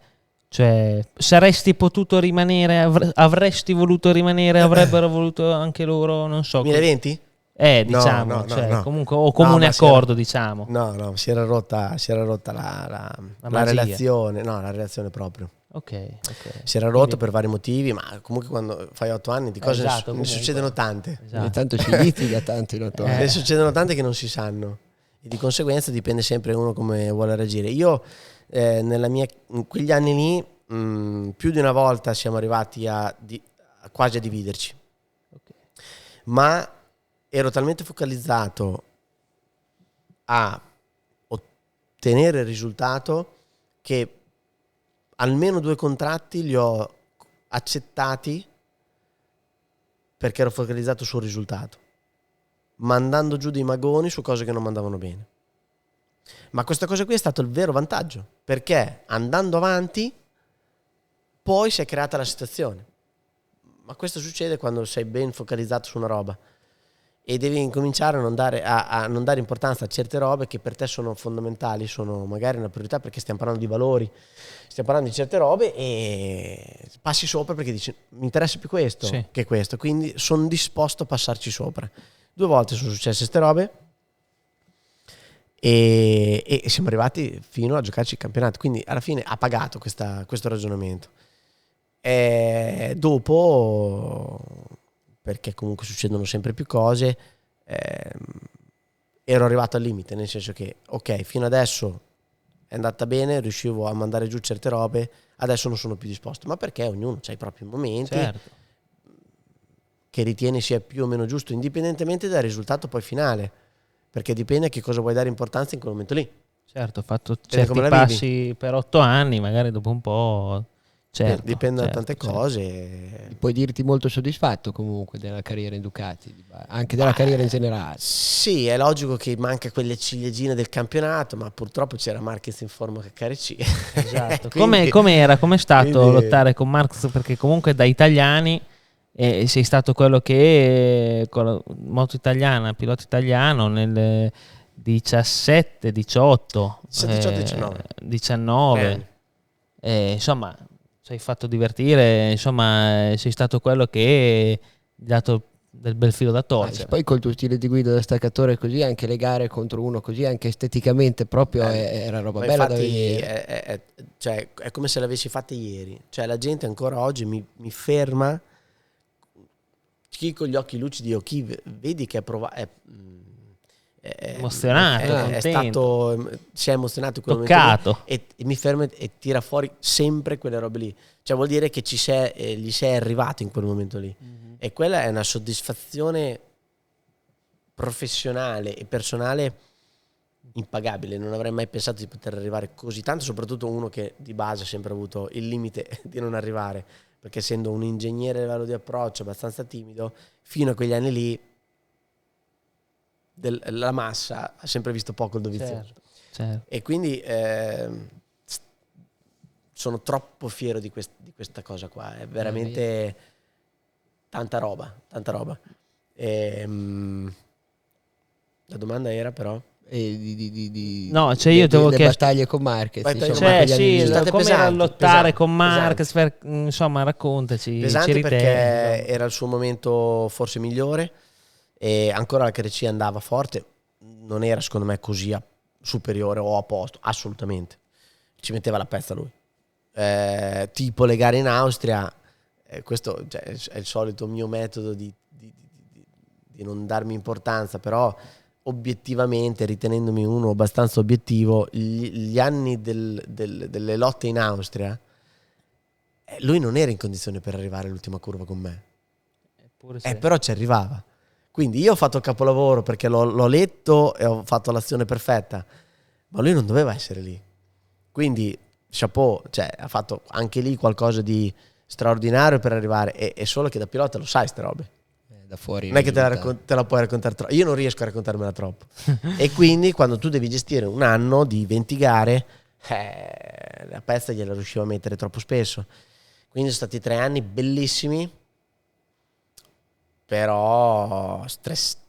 cioè, saresti potuto rimanere, avresti voluto rimanere, avrebbero voluto anche loro, non so. 2020? Diciamo, no. Comunque, o comune accordo, diciamo. No, si era rotta la relazione, la relazione proprio. Ok. Si era rotto per vari motivi, ma comunque quando fai 8 anni di cose ne succedono tante. Esatto. Tanto ci litiga tanto in 8 anni. Ne succedono tante che non si sanno e di conseguenza dipende sempre uno come vuole reagire. Io in quegli anni lì più di una volta siamo arrivati quasi a dividerci. Ma ero talmente focalizzato a ottenere il risultato che almeno 2 contratti li ho accettati perché ero focalizzato sul risultato, mandando giù dei magoni su cose che non mandavano bene. Ma questa cosa qui è stato il vero vantaggio, perché andando avanti poi si è creata la situazione. Ma questo succede quando sei ben focalizzato su una roba e devi incominciare a non dare importanza a certe robe che per te sono fondamentali, sono magari una priorità perché stiamo parlando di valori, stiamo parlando di certe robe e passi sopra perché dici mi interessa più questo che questo, quindi sono disposto a passarci sopra. 2 volte sono successe queste robe e siamo arrivati fino a giocarci il campionato, quindi alla fine ha pagato questo ragionamento. E dopo, perché comunque succedono sempre più cose, ero arrivato al limite, nel senso che ok, fino adesso è andata bene, riuscivo a mandare giù certe robe, adesso non sono più disposto, ma perché ognuno ha i propri momenti che ritiene sia più o meno giusto, indipendentemente dal risultato poi finale, perché dipende a che cosa vuoi dare importanza in quel momento lì. Certo, ho fatto certi passi per 8 anni, magari dopo un po'. Dipende da tante cose. Puoi dirti molto soddisfatto comunque della carriera in Ducati, anche della carriera in generale. Sì, è logico che manca quelle ciliegine del campionato, ma purtroppo c'era Marquez in forma che KRC. Esatto. Com'è stato lottare con Marquez? Perché comunque da italiani sei stato quello che con la moto italiana, pilota italiano nel 17, 18, 19. Insomma, ci hai fatto divertire, insomma, sei stato quello che ha dato del bel filo da torcere. Poi col tuo stile di guida da staccatore così, anche le gare contro uno così, anche esteticamente proprio era roba bella da vedere. È come se l'avessi fatta ieri, cioè la gente ancora oggi mi ferma, chi con gli occhi lucidi o chi vedi che è emozionato, si è emozionato in quel toccato e mi ferma e tira fuori sempre quelle robe lì, cioè vuol dire che gli sei arrivato in quel momento lì, e quella è una soddisfazione professionale e personale impagabile. Non avrei mai pensato di poter arrivare così tanto, soprattutto uno che di base ha sempre avuto il limite di non arrivare, perché essendo un ingegnere a livello di approccio abbastanza timido, fino a quegli anni lì la massa ha sempre visto poco il dovizioso. Certo. E quindi sono troppo fiero di questa cosa qua, è veramente tanta roba. La domanda era però No, cioè io ti avevo chiesto battaglie con Marquez, cioè sì, come era lottare pesanti, con Marquez, insomma raccontaci. Pesanti perché era il suo momento forse migliore e ancora la KRC andava forte, non era secondo me così superiore o a posto, assolutamente, ci metteva la pezza lui, tipo le gare in Austria, questo cioè, è il solito mio metodo di non darmi importanza, però obiettivamente, ritenendomi uno abbastanza obiettivo, gli anni delle lotte in Austria, lui non era in condizione per arrivare all'ultima curva con me, però ci arrivava. Quindi io ho fatto il capolavoro perché l'ho letto e ho fatto l'azione perfetta, ma lui non doveva essere lì. Quindi chapeau, cioè, ha fatto anche lì qualcosa di straordinario per arrivare, e solo che da pilota lo sai ste robe. Da fuori non è che te la puoi raccontare troppo, io non riesco a raccontarmela troppo. E quindi quando tu devi gestire un anno di 20 gare, la pezza gliela riuscivo a mettere troppo spesso. Quindi sono stati 3 anni bellissimi, però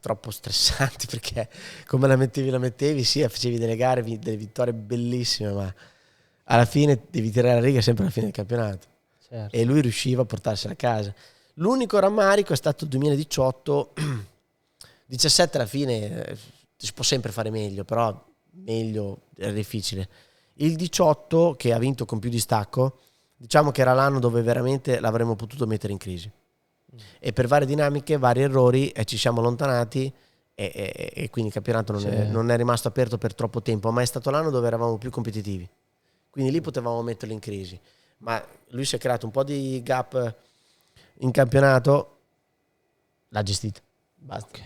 troppo stressanti, perché come la mettevi, sì, facevi delle gare, delle vittorie bellissime, ma alla fine devi tirare la riga sempre alla fine del campionato. Certo. E lui riusciva a portarsela a casa. L'unico rammarico è stato il 2018, 17 alla fine si può sempre fare meglio, però meglio è difficile. Il 18, che ha vinto con più distacco, diciamo che era l'anno dove veramente l'avremmo potuto mettere in crisi. E per varie dinamiche, vari errori, ci siamo allontanati e quindi il campionato non è rimasto aperto per troppo tempo, ma è stato l'anno dove eravamo più competitivi. Quindi lì potevamo metterlo in crisi. Ma lui si è creato un po' di gap in campionato, l'ha gestito, basta. Okay.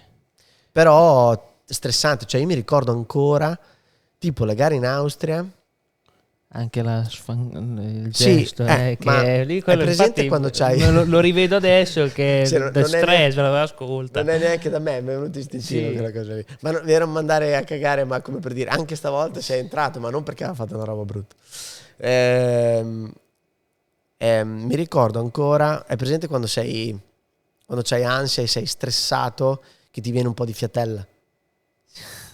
Però stressante, cioè io mi ricordo ancora tipo le gare in Austria, anche il gesto, sì, che lì quello, è presente, infatti, quando c'hai lo rivedo adesso che da stress me lo ascolta, non è neanche da me, mi è venuto istintivo quella cosa lì, ma non era mandare a cagare, ma come per dire anche stavolta sei entrato, ma non perché aveva fatto una roba brutta. Mi ricordo ancora, è presente quando c'hai ansia e sei stressato, che ti viene un po' di fiatella?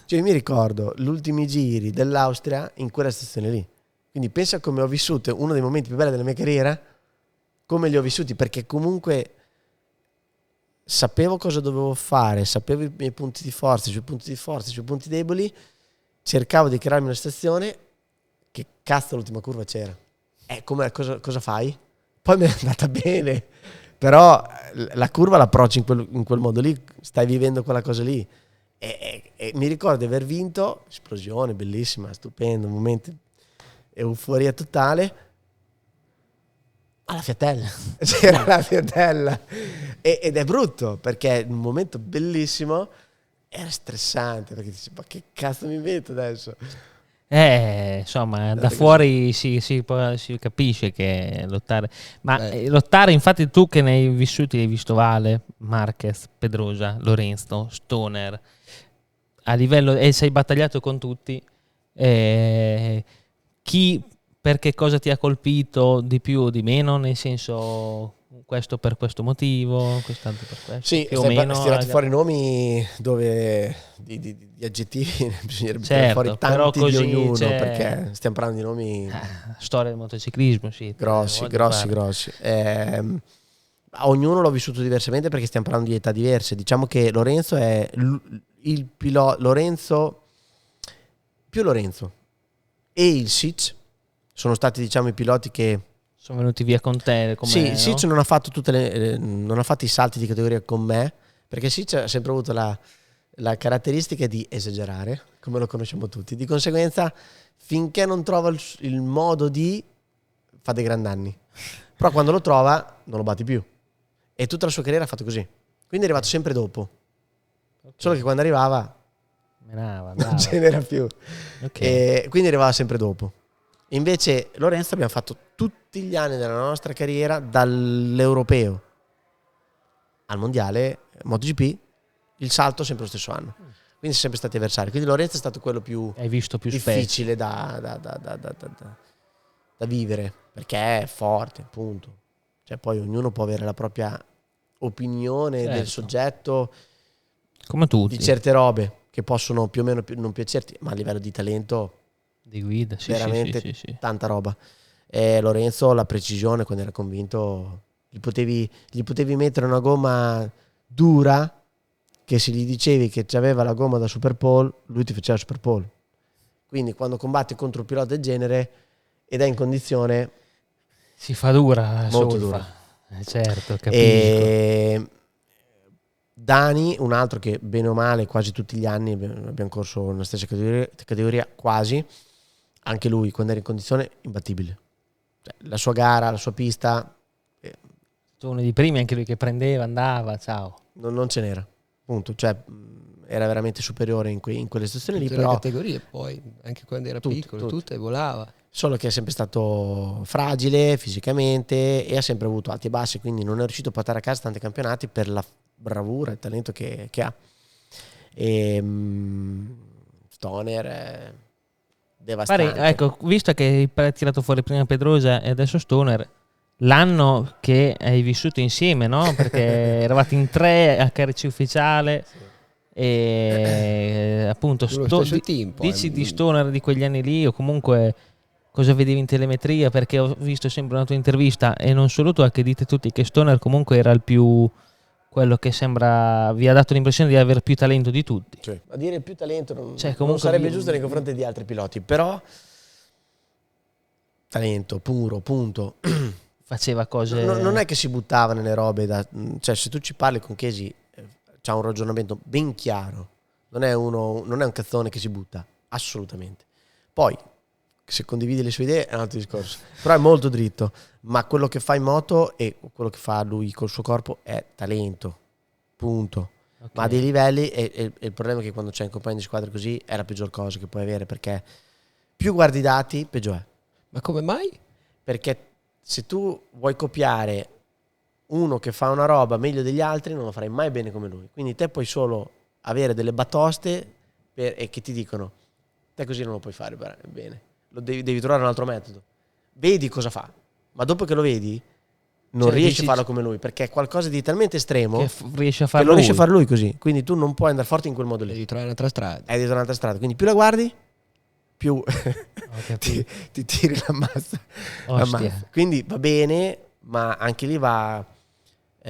Cioè io mi ricordo gli ultimi giri dell'Austria in quella stazione lì, quindi pensa come ho vissuto uno dei momenti più belli della mia carriera, come li ho vissuti, perché comunque sapevo cosa dovevo fare, sapevo i miei punti di forza, sui punti deboli, cercavo di crearmi una stazione, che cazzo l'ultima curva c'era. Cosa fai? Poi mi è andata bene, però la curva l'approcci in quel modo lì, stai vivendo quella cosa lì, e mi ricordo di aver vinto, esplosione bellissima, stupendo, momento, euforia totale, alla fiatella, c'era la fiatella, ed è brutto perché in un momento bellissimo era stressante, perché dici, ma che cazzo mi invento adesso? Insomma, da fuori si capisce che lottare, ma lottare, infatti tu che ne hai vissuti, hai visto Vale, Marquez, Pedrosa, Lorenzo, Stoner, a livello, e sei battagliato con tutti, chi, per che cosa ti ha colpito di più o di meno, nel senso, questo per questo motivo, quest'altro per questo, sì, più o meno tirati fuori nomi dove di aggettivi bisognerebbe tirare fuori tanti così, di ognuno, perché stiamo parlando di nomi storia del motociclismo, sì, grossi. Ognuno l'ho vissuto diversamente perché stiamo parlando di età diverse. Diciamo che Lorenzo è il pilota, Lorenzo e il Sitch sono stati, diciamo, i piloti che sono venuti via con te. Sì, il Sitch non ha fatto non ha fatto i salti di categoria con me, perché Sitch ha sempre avuto la caratteristica di esagerare, come lo conosciamo tutti. Di conseguenza, finché non trova il modo fa dei gran danni. Però quando lo trova, non lo batti più. E tutta la sua carriera ha fatto così. Quindi è arrivato sempre dopo. Okay. Solo che quando arrivava, non ce n'era più. Okay. E quindi arrivava sempre dopo. Invece Lorenzo abbiamo fatto tutti gli anni della nostra carriera, dall'europeo al mondiale MotoGP, il salto sempre lo stesso anno, quindi sempre stati avversari. Quindi Lorenzo è stato quello più difficile da vivere, perché è forte, appunto. Cioè poi ognuno può avere la propria opinione del soggetto, come tutti, di certe robe, che possono più o meno non piacerti, ma a livello di talento di guida, sì, veramente sì. tanta roba. E Lorenzo, la precisione, quando era convinto, gli potevi mettere una gomma dura, che se gli dicevi che c'aveva la gomma da Super Pole, lui ti faceva Super Pole. Quindi quando combatti contro un pilota del genere ed è in condizione, si fa dura, molto solfa. dura. Certo, capisco. E Dani, un altro che bene o male quasi tutti gli anni abbiamo corso nella stessa categoria quasi, anche lui quando era in condizione imbattibile. Cioè, la sua gara, la sua pista, uno dei primi, anche lui che prendeva, andava, ciao. Non ce n'era, punto. Cioè, era veramente superiore in quelle situazioni lì. Tutte Però le categorie, poi anche quando era piccolo, tutte volava. Solo che è sempre stato fragile fisicamente e ha sempre avuto alti e bassi, quindi non è riuscito a portare a casa tanti campionati per la bravura e il talento che ha. E Stoner è devastante. Ecco, visto che hai tirato fuori prima Pedrosa e adesso Stoner, l'anno che hai vissuto insieme, no? Perché eravate in 3 a KRC ufficiale. Sì. E appunto dici di Stoner di quegli anni lì, o comunque cosa vedevi in telemetria? Perché ho visto sempre una tua intervista, e non solo tu, che dite tutti che Stoner comunque era il più, quello che sembra, vi ha dato l'impressione di avere più talento di tutti. Cioè, a dire più talento non sarebbe giusto nei confronti di altri piloti, però talento puro, punto. Faceva cose... Non è che si buttava nelle robe, cioè se tu ci parli con Chiesi c'ha un ragionamento ben chiaro, non è un cazzone che si butta, assolutamente. Poi se condividi le sue idee è un altro discorso, però è molto dritto, ma quello che fa in moto e quello che fa lui col suo corpo è talento, punto. Okay. Ma a dei livelli, e il problema è che quando c'è un compagno di squadra così è la peggior cosa che puoi avere, perché più guardi i dati peggio è. Ma come mai? Perché se tu vuoi copiare uno che fa una roba meglio degli altri, non lo farai mai bene come lui. Quindi te puoi solo avere delle batoste e che ti dicono te così non lo puoi fare bene, devi trovare un altro metodo. Vedi cosa fa, ma dopo che lo vedi non riesci a farlo come lui, perché è qualcosa di talmente estremo che riesce a farlo, riesce a fare lui così. Quindi tu non puoi andare forte in quel modo lì. Devi trovare un'altra strada. Devi trovare un'altra strada. Quindi più la guardi, più ti tiri la massa. Quindi va bene, ma anche lì va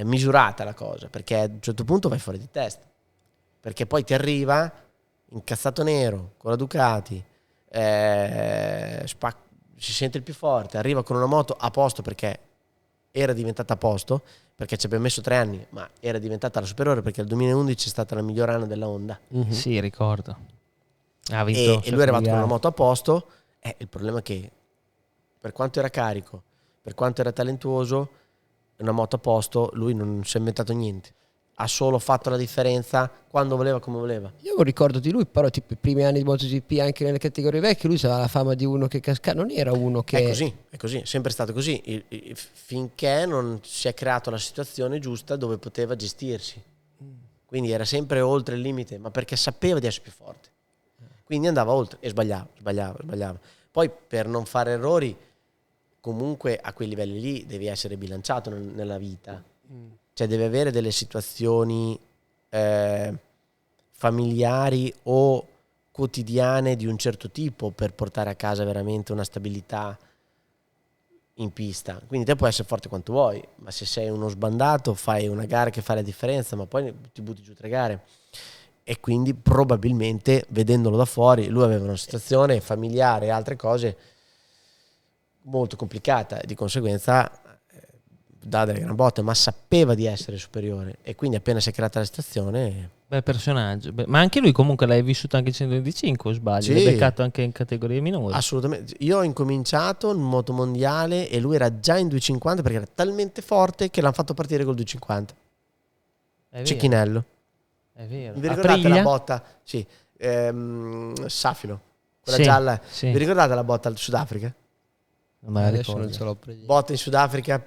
misurata la cosa, perché a un certo punto vai fuori di testa, perché poi ti arriva incazzato nero con la Ducati, si sente il più forte, arriva con una moto a posto, perché era diventata a posto, perché ci abbiamo messo 3 anni, ma era diventata la superiore, perché il 2011 è stata la miglior anno della Honda. Mm-hmm. Sì, ricordo. E lui è arrivato con una moto a posto. Il problema è che per quanto era carico, per quanto era talentuoso, una moto a posto, lui non si è inventato niente. Ha solo fatto la differenza quando voleva, come voleva. Io non ricordo di lui, però tipo i primi anni di MotoGP, anche nelle categorie vecchie, lui aveva la fama di uno che cascava, non era uno che... È così, è sempre stato così, finché non si è creata la situazione giusta dove poteva gestirsi. Quindi era sempre oltre il limite, ma perché sapeva di essere più forte. Quindi andava oltre e sbagliava. Poi per non fare errori, comunque a quei livelli lì devi essere bilanciato nella vita. Cioè deve avere delle situazioni familiari o quotidiane di un certo tipo per portare a casa veramente una stabilità in pista. Quindi te puoi essere forte quanto vuoi, ma se sei uno sbandato fai una gara che fa la differenza, ma poi ti butti giù 3 gare. E quindi probabilmente, vedendolo da fuori, lui aveva una situazione familiare e altre cose molto complicata, e di conseguenza dà delle gran botte, ma sapeva di essere superiore, e quindi appena si è creata la situazione... Bel personaggio. Ma anche lui comunque l'hai vissuto anche in 125, o sbaglio? Sì. L'hai beccato anche in categorie minori? Assolutamente. Io ho incominciato in motomondiale e lui era già in 250, perché era talmente forte che l'hanno fatto partire col 250. Cecchinello. È vero. Vi ricordate la botta? Sì. Safilo. Quella gialla. Sì. Vi ricordate la botta al Sudafrica? Ma adesso non ce l'ho presa. Botta in Sudafrica,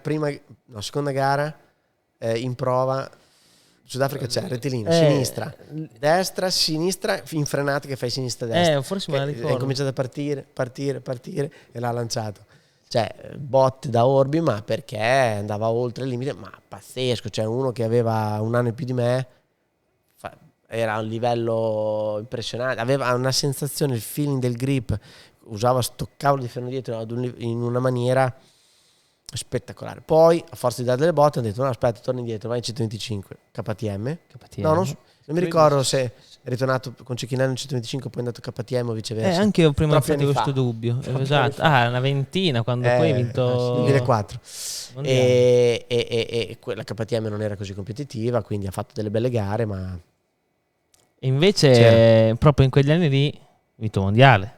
seconda gara, in prova. Sudafrica c'è, rettilineo, sinistra, destra, sinistra, in frenata che fai sinistra-destra. Forse me la ricordo. È cominciato a partire e l'ha lanciato. Cioè, botte da orbi, ma perché andava oltre il limite, ma pazzesco. Cioè, uno che aveva un anno in più di me era a un livello impressionante, aveva una sensazione, il feeling del grip, usava sto cavolo di freno dietro in una maniera spettacolare. Poi a forza di dare delle botte hanno detto no aspetta, torna indietro, vai in 125 KTM. No, non mi ricordo se è ritornato con Cecchinelli in 125 poi è andato KTM o viceversa. Anche io prima ho Troppi fatto anni questo fa. dubbio. Troppi Esatto. anni fa. Una ventina quando poi hai vinto 2004. Mondiale. E la KTM non era così competitiva, quindi ha fatto delle belle gare, ma E invece proprio in quegli anni lì vinto mondiale.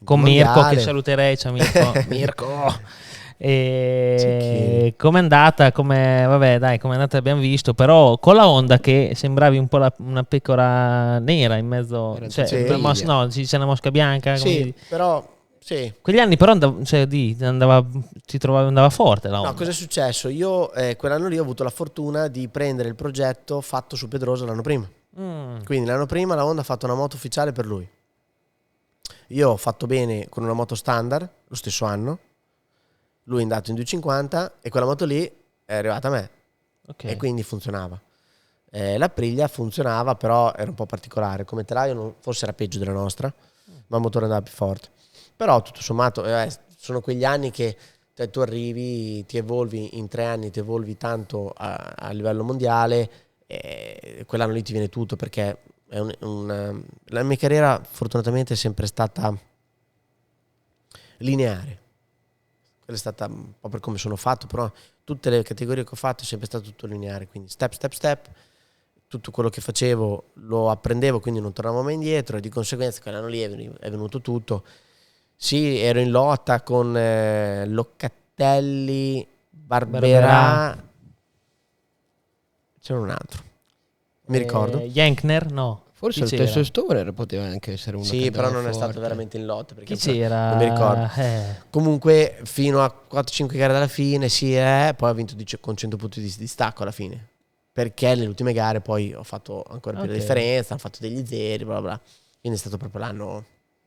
Con mondiale. Mirko, che saluterei, ciao Mirko. Mirko. E com'è andata? Vabbè, dai, com'è andata abbiamo visto, però con la Honda che sembravi un po' una pecora nera in mezzo, cioè, no, si dice una mosca bianca. Sì, però sì. Quegli anni però andava forte la Honda. No, cosa è successo? Io quell'anno lì ho avuto la fortuna di prendere il progetto fatto su Pedrosa l'anno prima. Quindi l'anno prima la Honda ha fatto una moto ufficiale per lui. Io ho fatto bene con una moto standard lo stesso anno. Lui è andato in 250 e quella moto lì è arrivata a me. E quindi funzionava. L'Aprilia funzionava, però era un po' particolare. Come telaio forse era peggio della nostra, ma il motore andava più forte. Però tutto sommato sono quegli anni che tu arrivi, ti evolvi in 3 anni, ti evolvi tanto a livello mondiale, e quell'anno lì ti viene tutto, perché la mia carriera fortunatamente è sempre stata lineare. Quella è stata un po' per come sono fatto, però tutte le categorie che ho fatto è sempre stato tutto lineare, quindi step, tutto quello che facevo lo apprendevo, quindi non tornavo mai indietro, e di conseguenza quell'anno lì è venuto tutto. Sì, ero in lotta con Locatelli, Barberà, c'era un altro, mi ricordo. Jankner, no. Forse il stesso Stoner poteva anche essere uno. Sì, che però non forte. è stato veramente in lotta, perché chi c'era? Non mi ricordo. Comunque fino a 4-5 gare dalla fine, poi ho vinto con 100 punti di distacco alla fine, perché nelle ultime gare poi ho fatto ancora più la differenza, ho fatto degli zeri, bla bla. Quindi è stato proprio l'anno.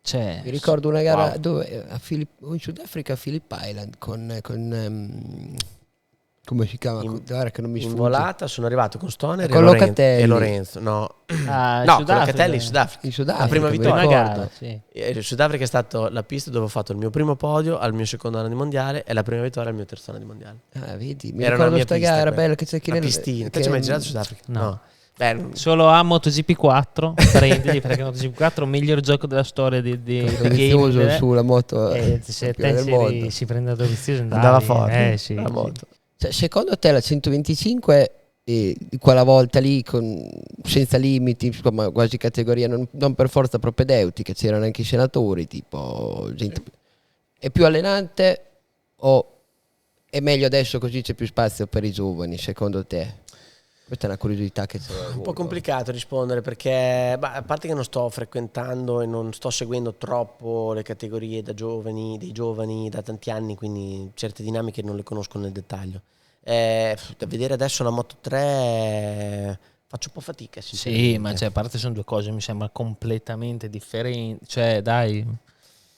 Mi ricordo una gara dove in Sudafrica a Phillip Island con come si chiama? Che non mi in sfugge. volata sono arrivato con Stoner con Locatelli e Lorenzo. No, con Locatelli in Sudafrica. La prima vittoria. Gara, sì. Il Sudafrica è stata la pista dove ho fatto il mio primo podio al mio secondo anno di mondiale e la prima vittoria al mio terzo anno di mondiale. Vedi, mi ricordo sta gara bella che c'è la pistina. Te ci hai mai girato in Sudafrica? No. Solo a MotoGP 4, parentesi, perché MotoGP 4 è il miglior gioco della storia di game sulla moto se te si prende la doviziosa andava forte la moto. Cioè, secondo te la 125 quella volta lì senza limiti, insomma, quasi categoria non per forza propedeutica, c'erano anche i senatori, tipo gente, è più allenante o è meglio adesso così c'è più spazio per i giovani, secondo te? Questa è una curiosità che c'è. Un po' complicato rispondere, perché a parte che non sto frequentando e non sto seguendo troppo le categorie dei giovani da tanti anni, quindi certe dinamiche non le conosco nel dettaglio. Da vedere adesso la Moto 3 faccio un po' fatica. Sì, ma a parte sono due cose, mi sembra completamente differenti. Cioè, dai,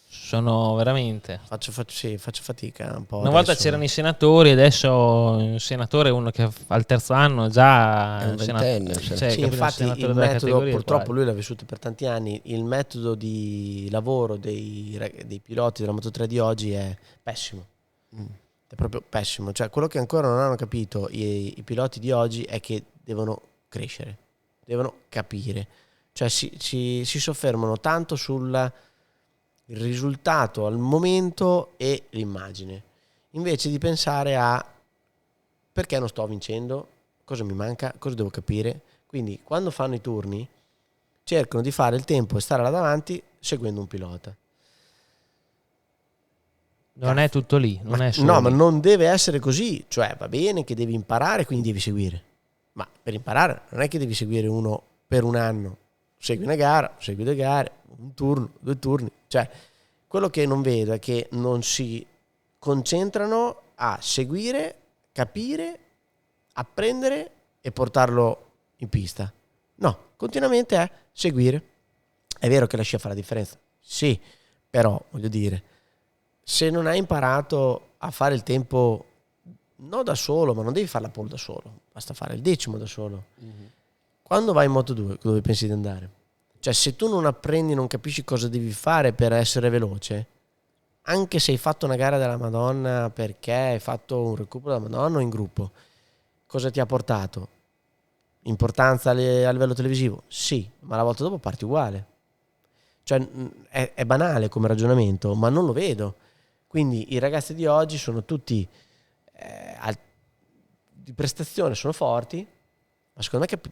sono veramente. Faccio fatica un po'. Una volta c'erano i senatori, adesso il senatore è uno che al terzo anno già è un ventenne. Infatti il metodo, purtroppo lui l'ha vissuto per tanti anni, il metodo di lavoro dei piloti della Moto 3 di oggi è pessimo. È proprio pessimo. Cioè, quello che ancora non hanno capito i piloti di oggi è che devono crescere, devono capire. Cioè si soffermano tanto sul il risultato al momento e l'immagine, invece di pensare a perché non sto vincendo, cosa mi manca, cosa devo capire. Quindi quando fanno i turni cercano di fare il tempo e stare là davanti seguendo un pilota. Non è tutto lì, ma non deve essere così. Cioè, va bene che devi imparare, quindi devi seguire, ma per imparare non è che devi seguire uno per un anno. Segui una gara, segui 2 gare, un turno, 2 turni. Cioè, quello che non vedo è che non si concentrano a seguire, capire, apprendere e portarlo in pista. No, continuamente è seguire. È vero che la scia fa la differenza, sì, però voglio dire, se non hai imparato a fare il tempo non da solo, ma non devi fare la pole da solo, basta fare il 10° da solo. quando vai in Moto2 dove pensi di andare? Cioè, se tu non apprendi, non capisci cosa devi fare per essere veloce, anche se hai fatto una gara della Madonna perché hai fatto un recupero della Madonna o in gruppo, cosa ti ha portato? Importanza a livello televisivo? Sì, ma la volta dopo parti uguale. Cioè, è banale come ragionamento, ma non lo vedo. Quindi i ragazzi di oggi sono tutti di prestazione, sono forti, ma secondo me che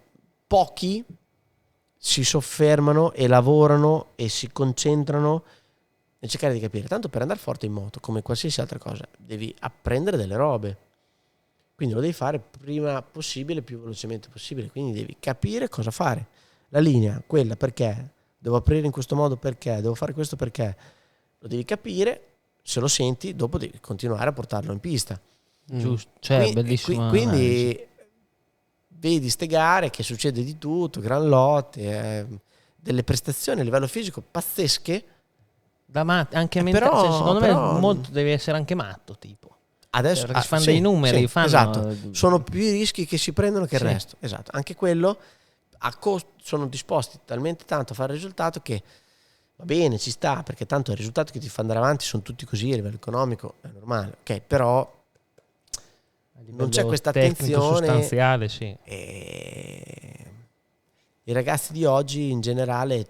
pochi si soffermano e lavorano e si concentrano nel cercare di capire. Tanto per andare forte in moto, come qualsiasi altra cosa, devi apprendere delle robe. Quindi lo devi fare prima possibile, più velocemente possibile. Quindi devi capire cosa fare. La linea, quella perché, devo aprire in questo modo perché, devo fare questo perché. Lo devi capire, se lo senti, dopo devi continuare a portarlo in pista. Giusto, cioè bellissimo. Quindi vedi ste gare che succede di tutto, gran lotte, delle prestazioni a livello fisico pazzesche. Anche però, cioè, secondo me molto devi essere anche matto, tipo. Adesso Perché fanno dei numeri, sì, fanno... esatto. Sono più i rischi che si prendono che il Sì. resto. Esatto. Anche quello sono disposti talmente tanto a fare il risultato che va bene, ci sta, perché tanto il risultato che ti fa andare avanti sono tutti così a livello economico, è normale. Ok, però non c'è questa attenzione sostanziale, sì. I ragazzi di oggi in generale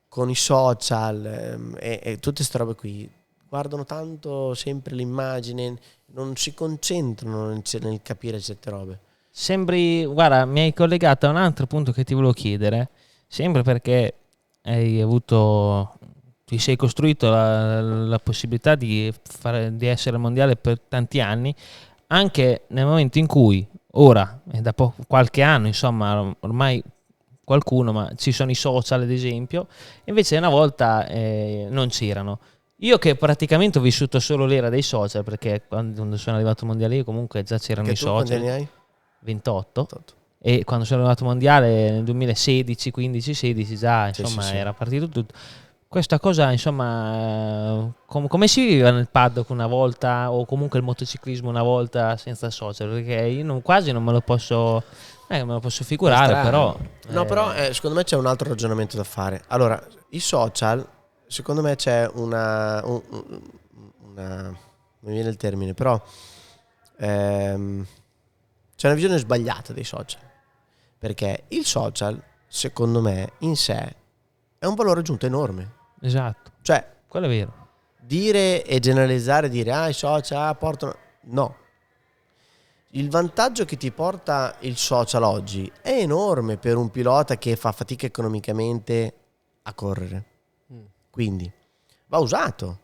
con i social e tutte queste robe qui guardano tanto sempre l'immagine, non si concentrano nel capire certe robe. Guarda, mi hai collegato a un altro punto che ti volevo chiedere, sempre perché ti sei costruito la possibilità di essere mondiale per tanti anni, anche nel momento in cui ora, da qualche anno, insomma, ormai qualcuno, ma ci sono i social ad esempio, invece una volta non c'erano. Io che praticamente ho vissuto solo l'era dei social, perché quando sono arrivato al mondiale io comunque già c'erano i social. Quanti anni hai? 28. E quando sono arrivato al mondiale nel 2016, 15, 16 già insomma sì. era partito tutto. Questa cosa insomma come si viveva nel paddock una volta, o comunque il motociclismo una volta senza social? Perché io quasi non me lo posso figurare, però però secondo me c'è un altro ragionamento da fare. Allora, i social, secondo me c'è una non mi viene il termine, però c'è una visione sbagliata dei social, perché il social secondo me in sé è un valore aggiunto enorme. Esatto, cioè quello è vero. Dire e generalizzare, dire i social portano, no. Il vantaggio che ti porta il social oggi è enorme per un pilota che fa fatica economicamente a correre. Quindi va usato,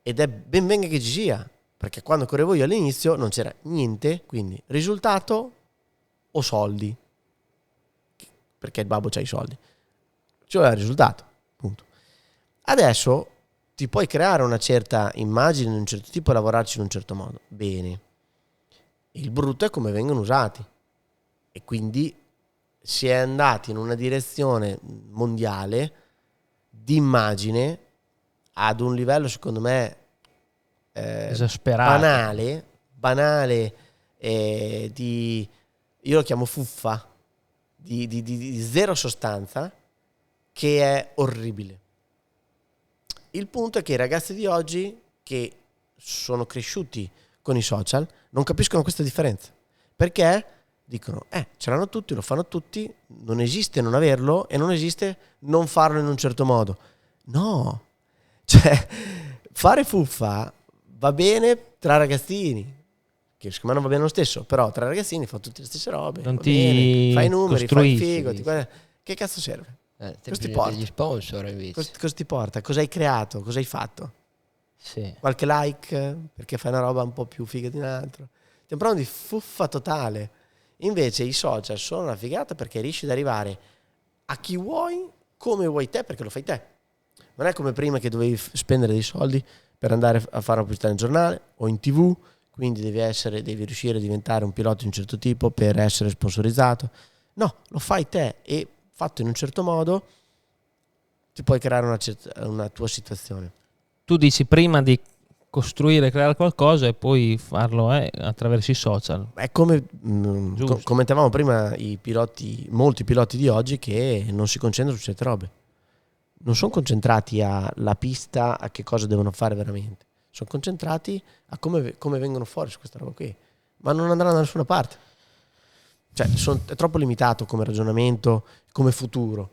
ed è ben venga che ci sia, perché quando correvo io all'inizio non c'era niente, quindi risultato o soldi, perché il babbo c'ha i soldi, cioè il risultato, punto. Adesso ti puoi creare una certa immagine di un certo tipo e lavorarci in un certo modo, bene. Il brutto è come vengono usati, e quindi si è andati in una direzione mondiale di immagine ad un livello secondo me esasperato, banale, io lo chiamo fuffa, di zero sostanza, che è orribile. Il punto è che i ragazzi di oggi, che sono cresciuti con i social, non capiscono questa differenza, perché dicono ce l'hanno tutti, lo fanno tutti, non esiste non averlo e non esiste non farlo in un certo modo. No, cioè fare fuffa va bene tra ragazzini, che secondo me non va bene lo stesso, però tra ragazzini fa tutte le stesse robe, non va ti bene, fai i numeri, fai il costruisci. figo, che cazzo serve? Cosa ti porta? Gli sponsor invece. Cosa ti porta? Cosa hai creato? Cosa hai fatto? Sì. Qualche like perché fai una roba un po' più figa di un altro. Stiamo parlando di fuffa totale. Invece i social sono una figata perché riesci ad arrivare a chi vuoi, come vuoi te, perché lo fai te. Non è come prima che dovevi spendere dei soldi per andare a fare una pubblicità nel giornale o in TV, quindi devi riuscire a diventare un pilota di un certo tipo per essere sponsorizzato. No, lo fai te, e fatto in un certo modo ti puoi creare una tua situazione. Tu dici prima di costruire, creare qualcosa e poi farlo attraverso i social. È come Giusto. commentavamo prima molti piloti di oggi che non si concentrano su certe robe. Non sono concentrati alla pista, a che cosa devono fare veramente. Sono concentrati a come vengono fuori su questa roba qui. Ma non andranno da nessuna parte. Cioè, è troppo limitato come ragionamento, come futuro.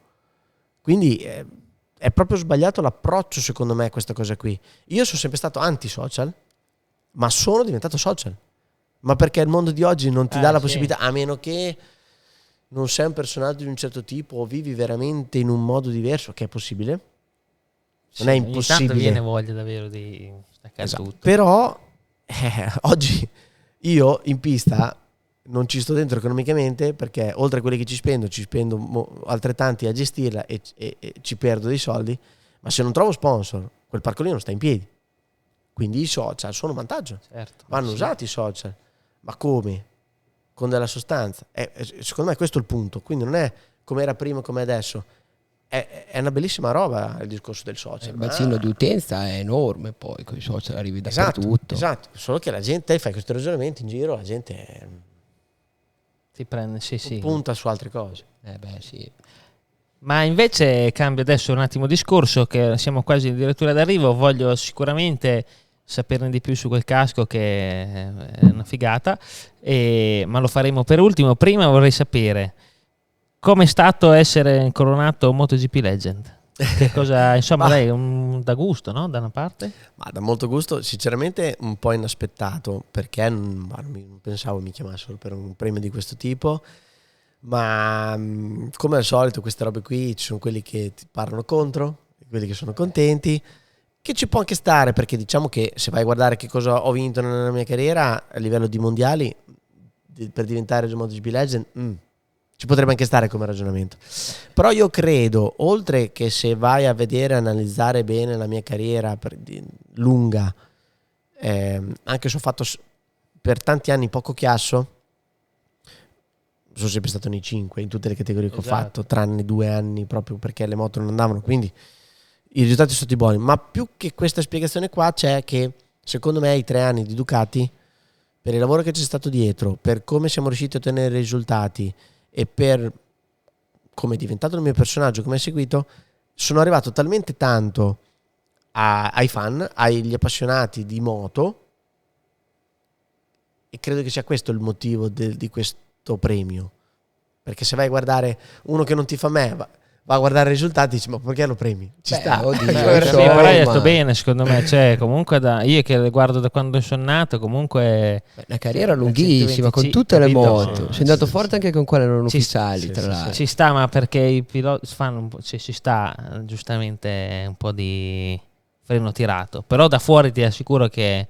Quindi è proprio sbagliato l'approccio, secondo me, a questa cosa qui. Io sono sempre stato anti-social, ma sono diventato social. Ma perché il mondo di oggi non ti dà la possibilità, a meno che non sei un personaggio di un certo tipo o vivi veramente in un modo diverso, che è possibile. Non è impossibile. Ogni tanto viene voglia davvero di staccare tutto. Però oggi io in pista non ci sto dentro economicamente, perché oltre a quelli che ci spendo altrettanti a gestirla e ci perdo dei soldi. Ma se non trovo sponsor, quel parco lì non sta in piedi. Quindi i social sono un vantaggio. Certo, Vanno usati i social. Ma come? Con della sostanza. Secondo me questo è il punto. Quindi non è come era prima, come adesso. È una bellissima roba il discorso del social. Il bacino di utenza è enorme, poi con i social arrivi dappertutto. Esatto, solo che la gente, fai questi ragionamenti in giro, la gente ti prende, sì. punta su altre cose. Sì. Ma invece cambio adesso un attimo discorso, che siamo quasi addirittura d'arrivo. Voglio sicuramente saperne di più su quel casco, che è una figata, ma lo faremo per ultimo. Prima vorrei sapere come è stato essere coronato MotoGP Legend. Che cosa, insomma, lei da gusto, no? Da una parte? Ma da molto gusto, sinceramente un po' inaspettato, perché non pensavo mi chiamassero per un premio di questo tipo. Ma come al solito queste robe qui ci sono quelli che ti parlano contro, quelli che sono contenti, che ci può anche stare, perché diciamo che se vai a guardare che cosa ho vinto nella mia carriera a livello di mondiali per diventare MotoGP Legend, ci potrebbe anche stare come ragionamento. Però io credo, oltre che se vai a vedere, analizzare bene la mia carriera lunga, anche se ho fatto per tanti anni poco chiasso, sono sempre stato nei 5 in tutte le categorie che ho fatto, tranne 2 anni proprio perché le moto non andavano, quindi i risultati sono stati buoni. Ma più che questa spiegazione qua c'è che secondo me i 3 anni di Ducati, per il lavoro che c'è stato dietro, per come siamo riusciti a ottenere risultati e per come è diventato il mio personaggio, come è seguito, sono arrivato talmente tanto ai fan, agli appassionati di moto, e credo che sia questo il motivo di questo premio. Perché se vai a guardare uno che non ti fa me, va a guardare i risultati, dici, ma perché lo premi? Ci sta. Oddio, però hai detto bene, secondo me. Cioè, comunque io che le guardo da quando sono nato, comunque una carriera lunghissima, con tutte le moto. Sei andato forte anche con quelle non ufficiali, tra l'altro. Ci sta, ma perché i piloti fanno un po', ci sta giustamente un po' di freno tirato. Però da fuori ti assicuro che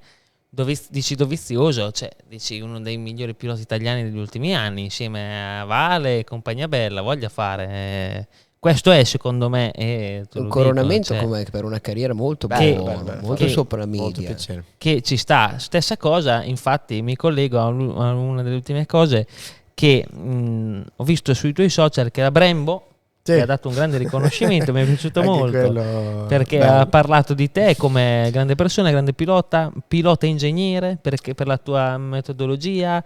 dici Dovizioso, cioè dici uno dei migliori piloti italiani degli ultimi anni, insieme a Vale e compagnia bella, voglia fare. Questo è secondo me un coronamento, come per una carriera molto buona, molto sopra la media, che ci sta. Stessa cosa, infatti mi collego a una delle ultime cose che ho visto sui tuoi social, che la Brembo che ha dato un grande riconoscimento, mi è piaciuto molto, perché ha parlato di te come grande persona, grande pilota ingegnere, perché per la tua metodologia,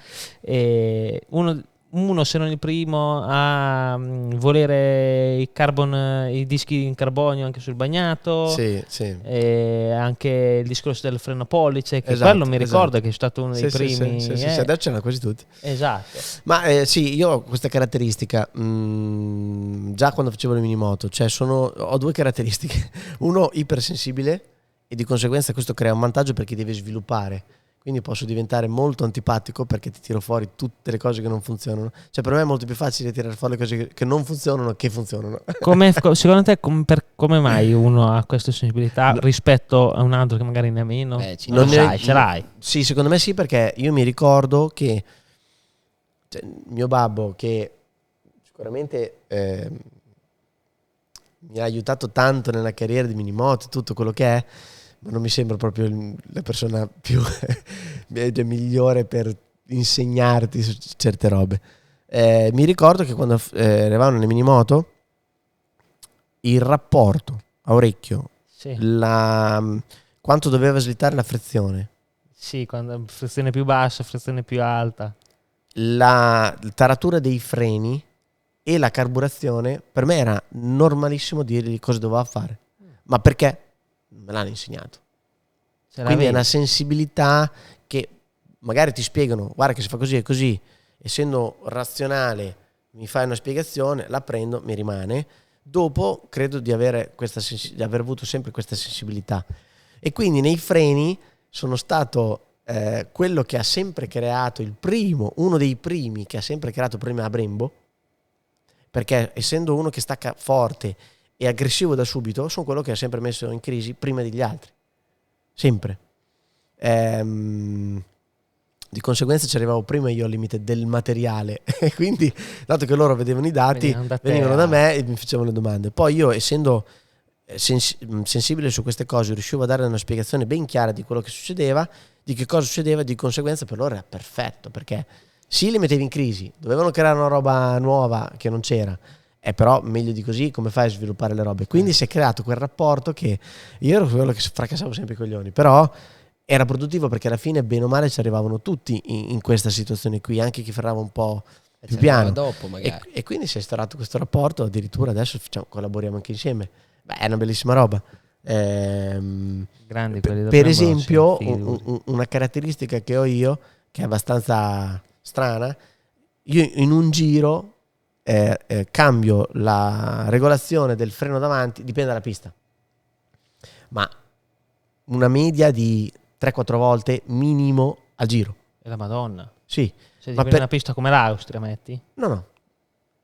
uno se non il primo a volere i dischi in carbonio anche sul bagnato, e anche il discorso del freno pollice, che quello mi ricordo che è stato uno dei primi. Adesso ce l'hanno quasi tutti. Esatto. Ma sì, io ho questa caratteristica già quando facevo le minimoto, cioè ho 2 caratteristiche. Uno, ipersensibile, e di conseguenza questo crea un vantaggio perché devi sviluppare. Quindi posso diventare molto antipatico perché ti tiro fuori tutte le cose che non funzionano. Cioè per me è molto più facile tirare fuori le cose che non funzionano che funzionano. Secondo te come mai uno ha questa sensibilità rispetto a un altro che magari ne ha meno? Ce l'hai? Sì, secondo me sì, perché io mi ricordo che mio babbo, che sicuramente mi ha aiutato tanto nella carriera di minimoto, tutto quello che è, ma non mi sembra proprio la persona più migliore per insegnarti su certe robe. Mi ricordo che quando eravamo nelle minimoto, il rapporto a orecchio, quanto doveva slittare la frizione, Sì, quando frizione più bassa, frizione più alta. la taratura dei freni e la carburazione, per me era normalissimo dirgli cosa doveva fare. Ma perché? Me l'hanno insegnato. Ce Quindi è l'avevi. una sensibilità che magari ti spiegano, guarda che si fa così e così, essendo razionale mi fai una spiegazione, la prendo, mi rimane. Dopo credo di avere di aver avuto sempre questa sensibilità. E quindi nei freni sono stato quello che ha sempre creato uno dei primi che ha sempre creato problemi a Brembo, perché essendo uno che stacca forte e aggressivo da subito, sono quello che ha sempre messo in crisi prima degli altri. Sempre. Di conseguenza ci arrivavo prima io al limite del materiale e quindi dato che loro vedevano i dati venivano da me e mi facevano le domande. Poi io, essendo sensibile su queste cose, riuscivo a dare una spiegazione ben chiara di quello che succedeva, di che cosa succedeva, di conseguenza per loro era perfetto, perché sì, li mettevi in crisi, dovevano creare una roba nuova che non c'era, però meglio di così come fai a sviluppare le robe? Quindi si è creato quel rapporto che io ero quello che fracassavo sempre i coglioni, però era produttivo perché alla fine bene o male ci arrivavano tutti in questa situazione qui, anche chi ferrava un po' più piano dopo, magari. e quindi si è instaurato questo rapporto, addirittura adesso collaboriamo anche insieme. Beh, è una bellissima roba. Grandi quelli da Per Brembo, esempio sì, figuri. una caratteristica che ho io, che è abbastanza strana, io in un giro cambio la regolazione del freno davanti, dipende dalla pista, ma una media di 3-4 volte minimo al giro. E la Madonna. Sì, Se ti ma prendi una pista come l'Austria, metti? no,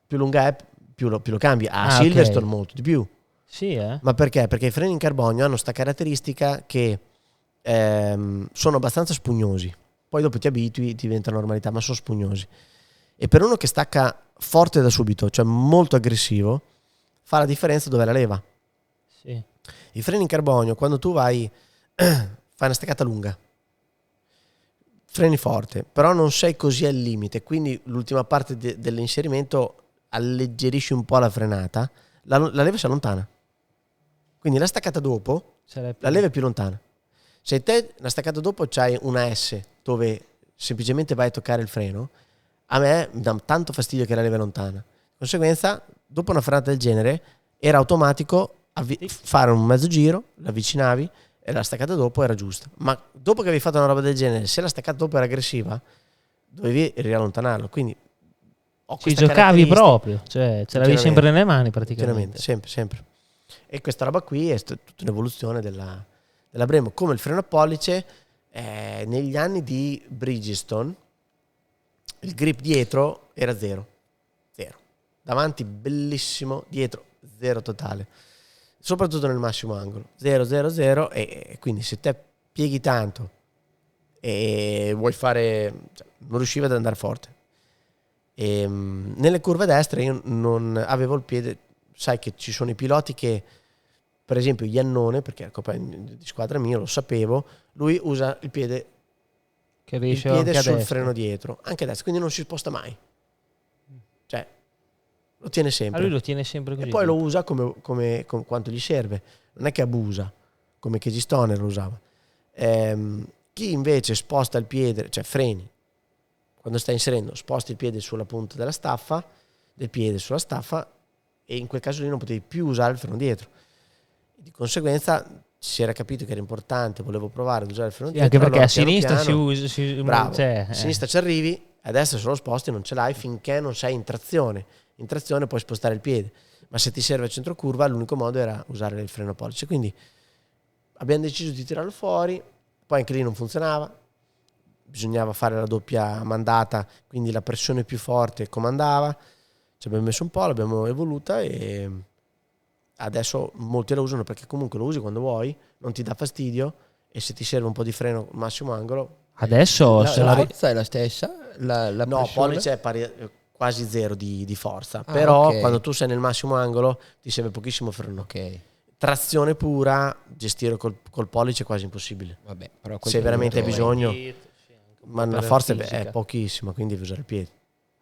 più lunga è, più lo cambi. A Ah, Silverstone ok. molto di più. Sì, Ma perché? Perché i freni in carbonio hanno sta caratteristica che sono abbastanza spugnosi. Poi dopo ti abitui, diventa normalità, ma sono spugnosi. E per uno che stacca forte da subito, cioè molto aggressivo, fa la differenza dove la leva. Sì. I freni in carbonio, quando tu vai, fai una staccata lunga, freni forte, però non sei così al limite, quindi l'ultima parte dell'inserimento alleggerisci un po' la frenata, la leva si allontana. Quindi la staccata dopo, la leva è più lontana. Se te la staccata dopo c'hai una S dove semplicemente vai a toccare il freno, a me dà tanto fastidio che la leva è lontana. Di conseguenza, dopo una frenata del genere, era automatico fare un mezzo giro, l'avvicinavi e la staccata dopo era giusta. Ma dopo che avevi fatto una roba del genere, se la staccata dopo era aggressiva, dovevi riallontanarlo. Quindi ho Ci questa giocavi caratteristica. proprio, cioè ce l'avevi sempre nelle mani praticamente. Sempre. E questa roba qui è tutta un'evoluzione della Brembo. Come il freno a pollice, negli anni di Bridgestone, il grip dietro era zero. Davanti bellissimo, dietro zero totale. Soprattutto nel massimo angolo. 0, e quindi se te pieghi tanto e vuoi fare... Cioè, non riusciva ad andare forte. Nelle curve destre io non avevo il piede, sai che ci sono i piloti che, per esempio Iannone, perché era compagno di squadra mio, lo sapevo, lui usa il piede sul freno dietro, anche a destra, quindi non si sposta mai, cioè lo tiene sempre. Lui lo tiene sempre così. E poi lo usa come quanto gli serve, non è che abusa come Casey Stoner lo usava. Chi invece sposta il piede, cioè freni quando stai inserendo, sposti il piede sulla punta della staffa, del piede sulla staffa, e in quel caso lì non potevi più usare il freno dietro. Di conseguenza si era capito che era importante, volevo provare ad usare il freno dietro. Anche perché allora, a sinistra piano, si usa... bravo, cioè, a sinistra ci arrivi, a destra se lo sposti non ce l'hai finché non sei in trazione. In trazione puoi spostare il piede, ma se ti serve a centro curva l'unico modo era usare il freno a pollice. Quindi abbiamo deciso di tirarlo fuori, poi anche lì non funzionava. Bisognava fare la doppia mandata, quindi la pressione più forte comandava. Ci abbiamo messo un po', l'abbiamo evoluta e adesso molti la usano perché comunque lo usi quando vuoi, non ti dà fastidio, e se ti serve un po' di freno massimo angolo. adesso La forza è la stessa? La no, pressione? pollice è quasi zero di forza, però ok. quando tu sei nel massimo angolo ti serve pochissimo freno. Ok, Trazione pura, gestire col pollice è quasi impossibile. vabbè, però a quel Se veramente hai punto- bisogno, ma la forza è fisica. pochissima, quindi devi usare il piede.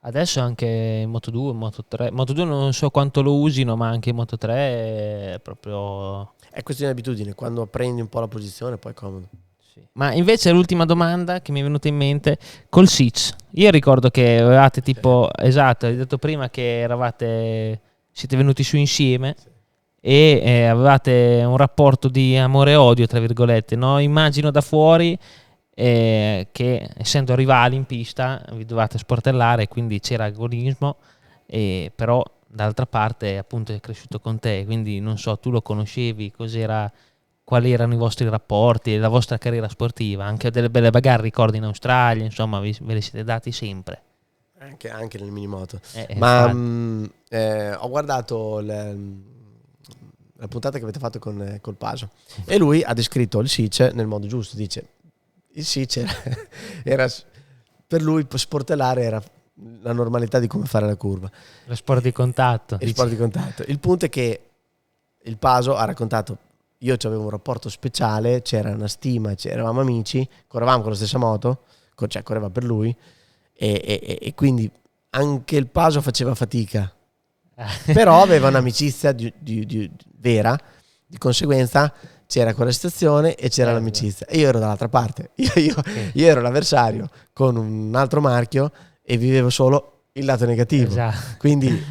Adesso anche in Moto2, Moto3. Moto2 non so quanto lo usino, ma anche in Moto3 è proprio... È questione di abitudine, quando prendi un po' la posizione poi è comodo. Sì. Ma invece l'ultima domanda che mi è venuta in mente, col Sitch. Io ricordo che avevate tipo, esatto, hai detto prima che siete venuti su insieme e avevate un rapporto di amore e odio, tra virgolette, no? Immagino da fuori che essendo rivali in pista vi dovevate sportellare, quindi c'era agonismo, però d'altra parte appunto è cresciuto con te, quindi non so, tu lo conoscevi, quali erano i vostri rapporti, la vostra carriera sportiva, anche delle belle bagarre, ricordi in Australia, insomma ve le siete dati sempre. Anche nel minimoto. Ma Ho guardato la puntata che avete fatto col Paso e lui ha descritto il Sitch nel modo giusto. Dice il Sitch era per lui sportellare era la normalità di come fare la curva, lo sport di contatto. Il punto è che il Paso ha raccontato: io avevo un rapporto speciale, c'era una stima, eravamo amici, correvamo con la stessa moto, cioè correva per lui e quindi anche il Paso faceva fatica, però aveva un'amicizia vera, di conseguenza c'era quella situazione e c'era l'amicizia, e io ero dall'altra parte, io ero l'avversario con un altro marchio e vivevo solo il lato negativo, esatto. Quindi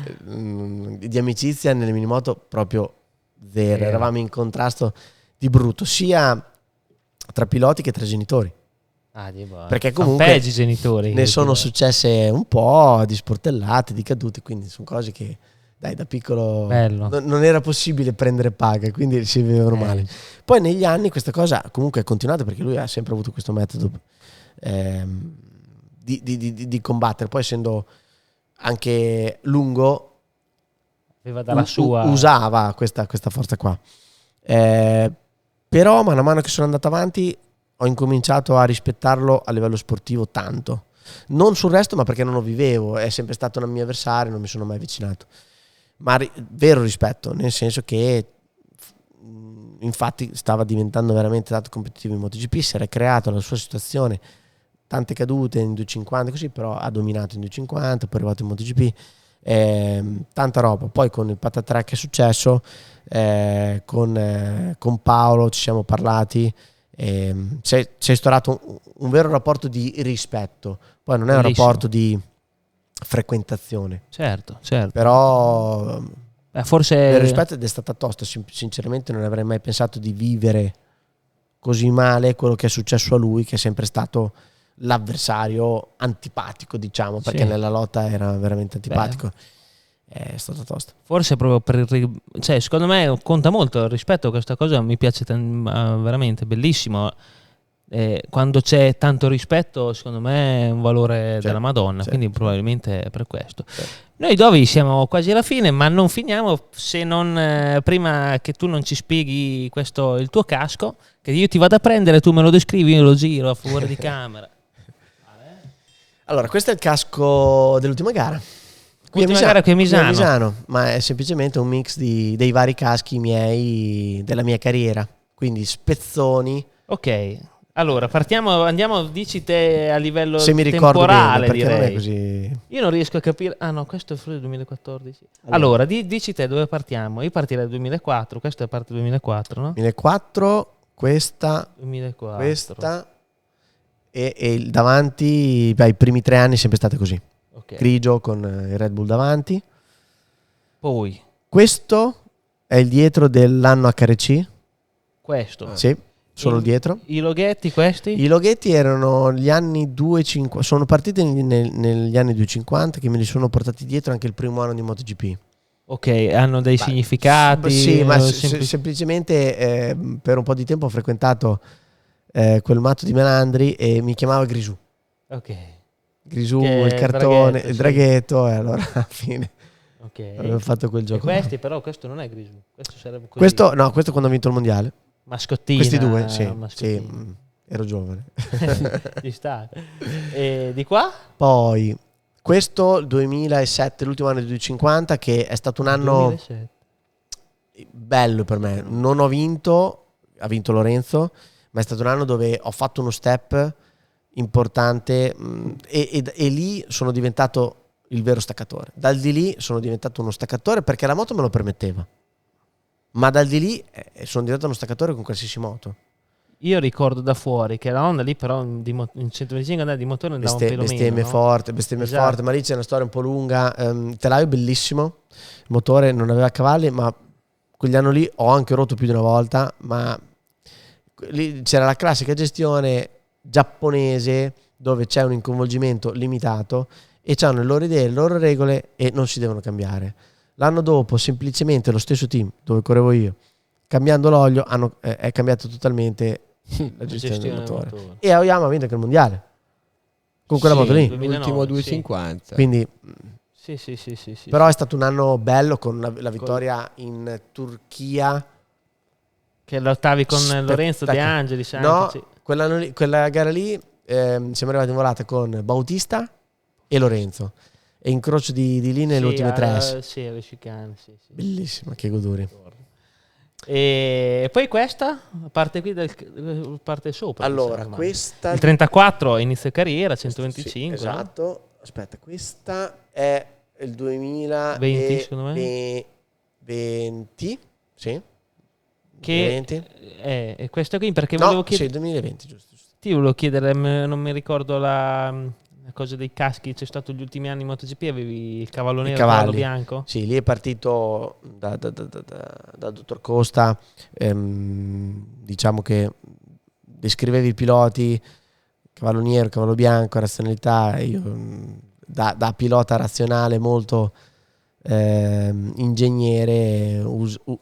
di amicizia nelle minimoto proprio zero, eravamo in contrasto di brutto, sia tra piloti che tra genitori. Perché comunque peggio i genitori, ne sono successe un po' di sportellate, di cadute, quindi sono cose che dai, da piccolo non era possibile prendere paga, quindi si vivevano male. Poi negli anni questa cosa comunque è continuata, perché lui ha sempre avuto questo metodo di combattere, poi essendo anche lungo aveva dalla sua... usava questa forza qua, però man mano che sono andato avanti ho incominciato a rispettarlo a livello sportivo tanto, non sul resto, ma perché non lo vivevo, è sempre stato un mio avversario, non mi sono mai avvicinato, ma vero rispetto, nel senso che infatti stava diventando veramente tanto competitivo in MotoGP, si era creato la sua situazione, tante cadute in 250 così, però ha dominato in 250, poi è arrivato in MotoGP, tanta roba. Poi con il Patatrack che è successo, con Paolo ci siamo parlati, si è instaurato un vero rapporto di rispetto, poi non è un rapporto di frequentazione, certo, però forse il rispetto è stata tosta, sinceramente non avrei mai pensato di vivere così male quello che è successo a lui, che è sempre stato l'avversario antipatico, diciamo, perché nella lotta era veramente antipatico. È stata tosta. Forse proprio cioè, secondo me conta molto il rispetto, questa cosa mi piace veramente, bellissimo. Quando c'è tanto rispetto, secondo me è un valore della Madonna, quindi probabilmente è per questo. Noi Dovi siamo quasi alla fine, ma non finiamo se non prima che tu non ci spieghi il tuo casco, che io ti vado a prendere, tu me lo descrivi, io lo giro a favore di camera. Allora, questo è il casco dell'ultima gara. Qui a Misano, ma è semplicemente un mix dei vari caschi miei della mia carriera, quindi spezzoni. Ok. Allora, andiamo, dici te a livello se mi ricordo temporale, bene, perché direi. Non è così... Io non riesco a capire. Ah no, questo è il 2014. Allora dici te dove partiamo. Io partirei dal 2004, questo è parte del 2004, no? 2004, questa 2004. Questa e il davanti, i primi 3 anni è sempre stata così. Okay. Grigio con il Red Bull davanti. Poi questo è il dietro dell'anno HRC. Questo? Sì. Solo dietro. I loghetti questi? I loghetti erano gli anni 250, sono partiti negli anni 250, che me li sono portati dietro anche il primo anno di MotoGP. Ok, hanno dei significati? Sì, ma semplicemente per un po' di tempo ho frequentato quel matto di Melandri e mi chiamava Grisù. Ok. Grisù, il cartone, il draghetto, e allora alla fine avevo fatto quel gioco. E questi però, questo non è Grisù, questo sarebbe così. Questo quando ha vinto il mondiale. Mascottina. Questi due, sì, ero giovane. Ci sta. E di qua? Poi questo il 2007, l'ultimo anno di 250, che è stato un anno 2007. Bello per me. Non ho vinto, ha vinto Lorenzo, ma è stato un anno dove ho fatto uno step importante e lì sono diventato il vero staccatore. Dal di lì sono diventato uno staccatore perché la moto me lo permetteva, ma dal di lì sono diventato uno staccatore con qualsiasi moto. Io ricordo da fuori che la Honda lì però in 125 andava di motore andava un pelo bestemmie meno, forte, Esatto. forte, ma lì c'è una storia un po' lunga. Telaio bellissimo, il motore non aveva cavalli, ma quegli anni lì ho anche rotto più di una volta, ma lì c'era la classica gestione giapponese dove c'è un inconvolgimento limitato e hanno le loro idee, le loro regole e non si devono cambiare. L'anno dopo semplicemente lo stesso team dove correvo io, cambiando l'olio, è cambiato totalmente la gestione del motore. E Aoyama ha vinto anche il mondiale con quella moto lì. 2009, L'ultimo 250. Quindi sì. però è stato un anno bello con la vittoria in Turchia. Che lottavi con Lorenzo De Angelis anche, No, sì. quella gara lì siamo arrivati in volata con Bautista e Lorenzo e incrocio di linee nelle ultime tre. Sì, alle chicane, sì. Bellissima, che goduri. E poi questa parte qui parte sopra. Allora, questa il 34 inizio carriera, 125. sì, esatto. Aspetta, questa è il 2020, secondo me. 20, sì. Che 20. è questo qui perché No, volevo chiedere. sì, 2020, giusto. Ti volevo chiedere, non mi ricordo la cosa dei caschi. C'è stato gli ultimi anni in MotoGP, avevi il cavallo nero e il cavallo bianco? Sì, lì è partito da dottor Costa. Diciamo che descrivevi i piloti, cavallo nero, cavallo bianco, razionalità. Io da pilota razionale molto ingegnere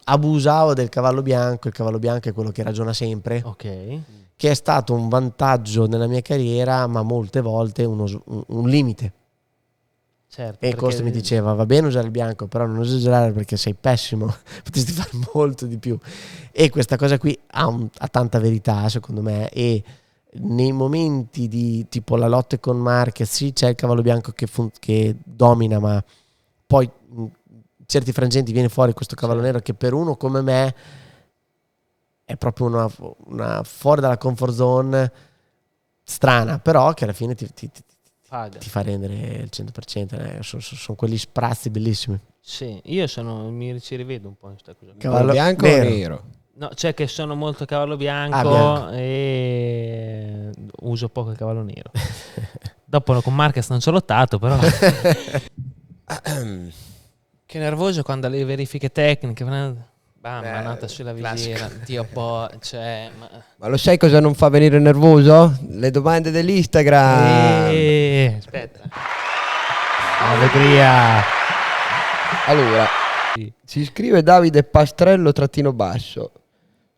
abusavo del cavallo bianco. Il cavallo bianco è quello che ragiona sempre, ok, che è stato un vantaggio nella mia carriera, ma molte volte un limite. certo, E Costa mi diceva: va bene usare il bianco, però non esagerare perché sei pessimo, potresti fare molto di più. E questa cosa qui ha tanta verità, secondo me. E nei momenti di tipo la lotta con Marquez, sì, c'è il cavallo bianco che domina, ma poi in certi frangenti viene fuori questo cavallo nero che per uno come me è proprio una fuori dalla comfort zone strana, però che alla fine ti fa rendere il 100%. Sono quegli sprazzi bellissimi. Sì, io mi ci rivedo un po' in questa cosa. Cavallo bianco o nero? No, cioè che sono molto cavallo bianco, bianco. E uso poco il cavallo nero. Dopo con Marquez non ci ho lottato, però che nervoso quando le verifiche tecniche manata sulla visiera, Dio cioè, ma lo sai cosa non fa venire nervoso? Le domande dell'Instagram. Aspetta, allegria. Allora, si scrive Davide Pastrello _basso.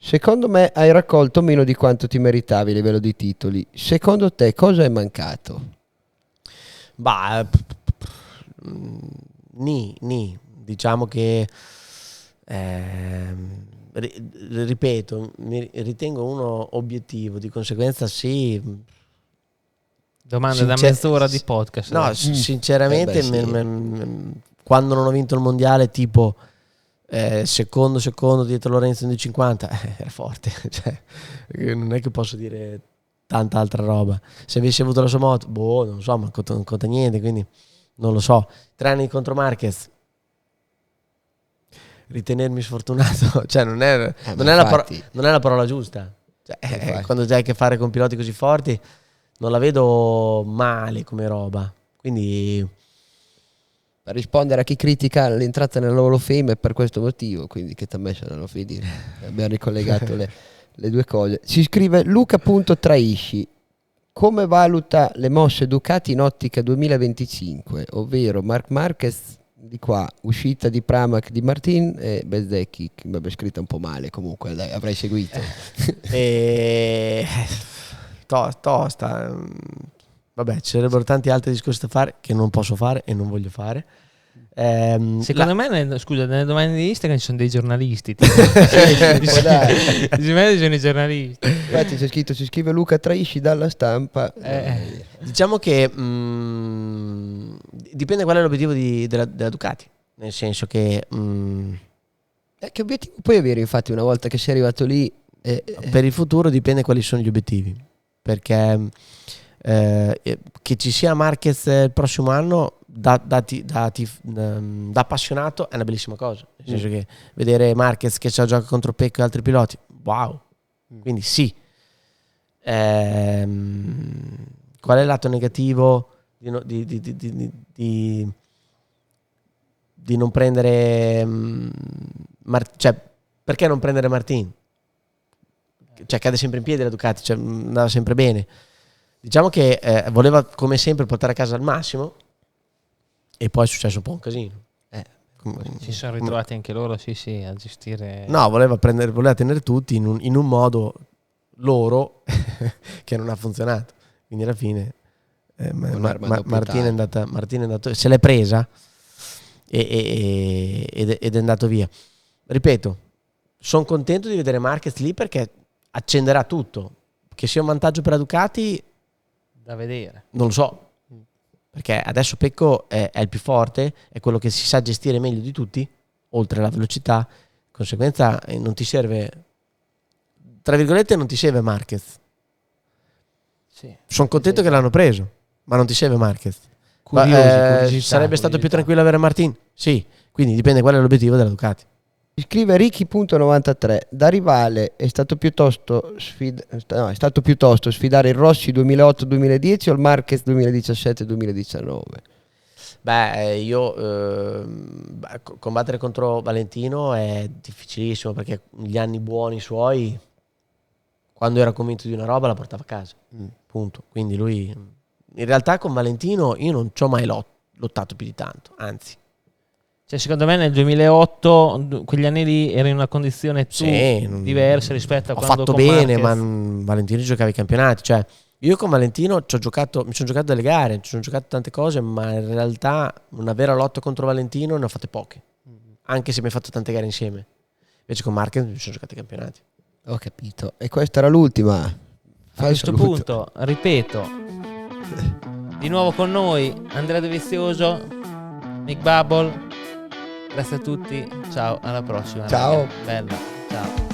Secondo me hai raccolto meno di quanto ti meritavi a livello di titoli. Secondo te cosa è mancato? Diciamo che ripeto, mi ritengo uno obiettivo, di conseguenza sì. Domanda da mezz'ora di podcast. No, sinceramente sì. quando non ho vinto il mondiale tipo secondo dietro Lorenzo in 250 era forte, cioè, non è che posso dire tanta altra roba. Se avessi avuto la sua moto, non so, ma non conta niente, quindi non lo so. 3 anni contro Marquez, ritenermi sfortunato, cioè non è la parola giusta, cioè, quando hai a che fare con piloti così forti non la vedo male come roba. Quindi Per rispondere a chi critica l'entrata nella Hall of Fame è per questo motivo, quindi che ti ha messo nella Hall of Fame, abbiamo ricollegato le due cose. Si scrive Luca.Traisci: come valuta le mosse Ducati in ottica 2025, ovvero Marc Marquez di qua, uscita di Pramac di Martin e Bezzecchi, vabbè, scritta un po' male, comunque dai, avrei seguito. Tosta. Vabbè, ci sarebbero tanti altri discorsi da fare che non posso fare e non voglio fare. Secondo me, nelle domande di Instagram ci sono dei giornalisti. Sono i giornalisti. Infatti c'è scritto, si scrive Luca Traisci dalla Stampa. Diciamo che dipende qual è l'obiettivo della Ducati, nel senso che che obiettivo puoi avere infatti una volta che sei arrivato lì? Per il futuro dipende quali sono gli obiettivi, perché Che ci sia Marquez il prossimo anno da appassionato è una bellissima cosa, nel senso che vedere Marquez che già gioca contro Pecco e altri piloti, wow, quindi sì. Qual è il lato negativo di non prendere cioè, perché non prendere Martin? Cioè, cade sempre in piedi la Ducati, cioè, andava sempre bene. Diciamo che voleva come sempre portare a casa al massimo e poi è successo un po' un casino. Si sono ritrovati anche loro, sì, a gestire. No, voleva tenere tutti in un modo loro che non ha funzionato. Quindi alla fine Martin è andato, se l'è presa ed è andato via. Ripeto, sono contento di vedere Marquez lì perché accenderà tutto. Che sia un vantaggio per la Ducati da vedere, non lo so, perché adesso Pecco è il più forte, è quello che si sa gestire meglio di tutti, oltre alla velocità. Di conseguenza non ti serve, tra virgolette, non ti serve Marquez. sì, Sono contento che l'hanno preso, ma non ti serve Marquez. Curiosità, sarebbe stato più tranquillo avere Martin? Sì, quindi dipende qual è l'obiettivo della Ducati. Scrive Ricky.93: da rivale è stato piuttosto sfidare il Rossi 2008-2010 o il Marquez 2017-2019? Beh, io combattere contro Valentino è difficilissimo perché gli anni buoni suoi, quando era convinto di una roba, la portava a casa. Punto. Quindi lui, in realtà, con Valentino io non ci ho mai lottato più di tanto, anzi. Cioè, secondo me nel 2008 quegli anni lì eri in una condizione diversa rispetto a quando ho fatto con bene, Marquez. ma Valentino giocava i campionati. Cioè, io con Valentino mi sono giocato delle gare, ci sono giocato tante cose, ma in realtà una vera lotta contro Valentino ne ho fatte poche, anche se mi ha fatto tante gare insieme. Invece con Marquez mi sono giocato i campionati. Ho capito. E questa era l'ultima. A questo punto, ripeto, di nuovo con noi Andrea Dovizioso, Nick Bubble. Grazie a tutti, ciao, alla prossima. Ciao. Bella, ciao.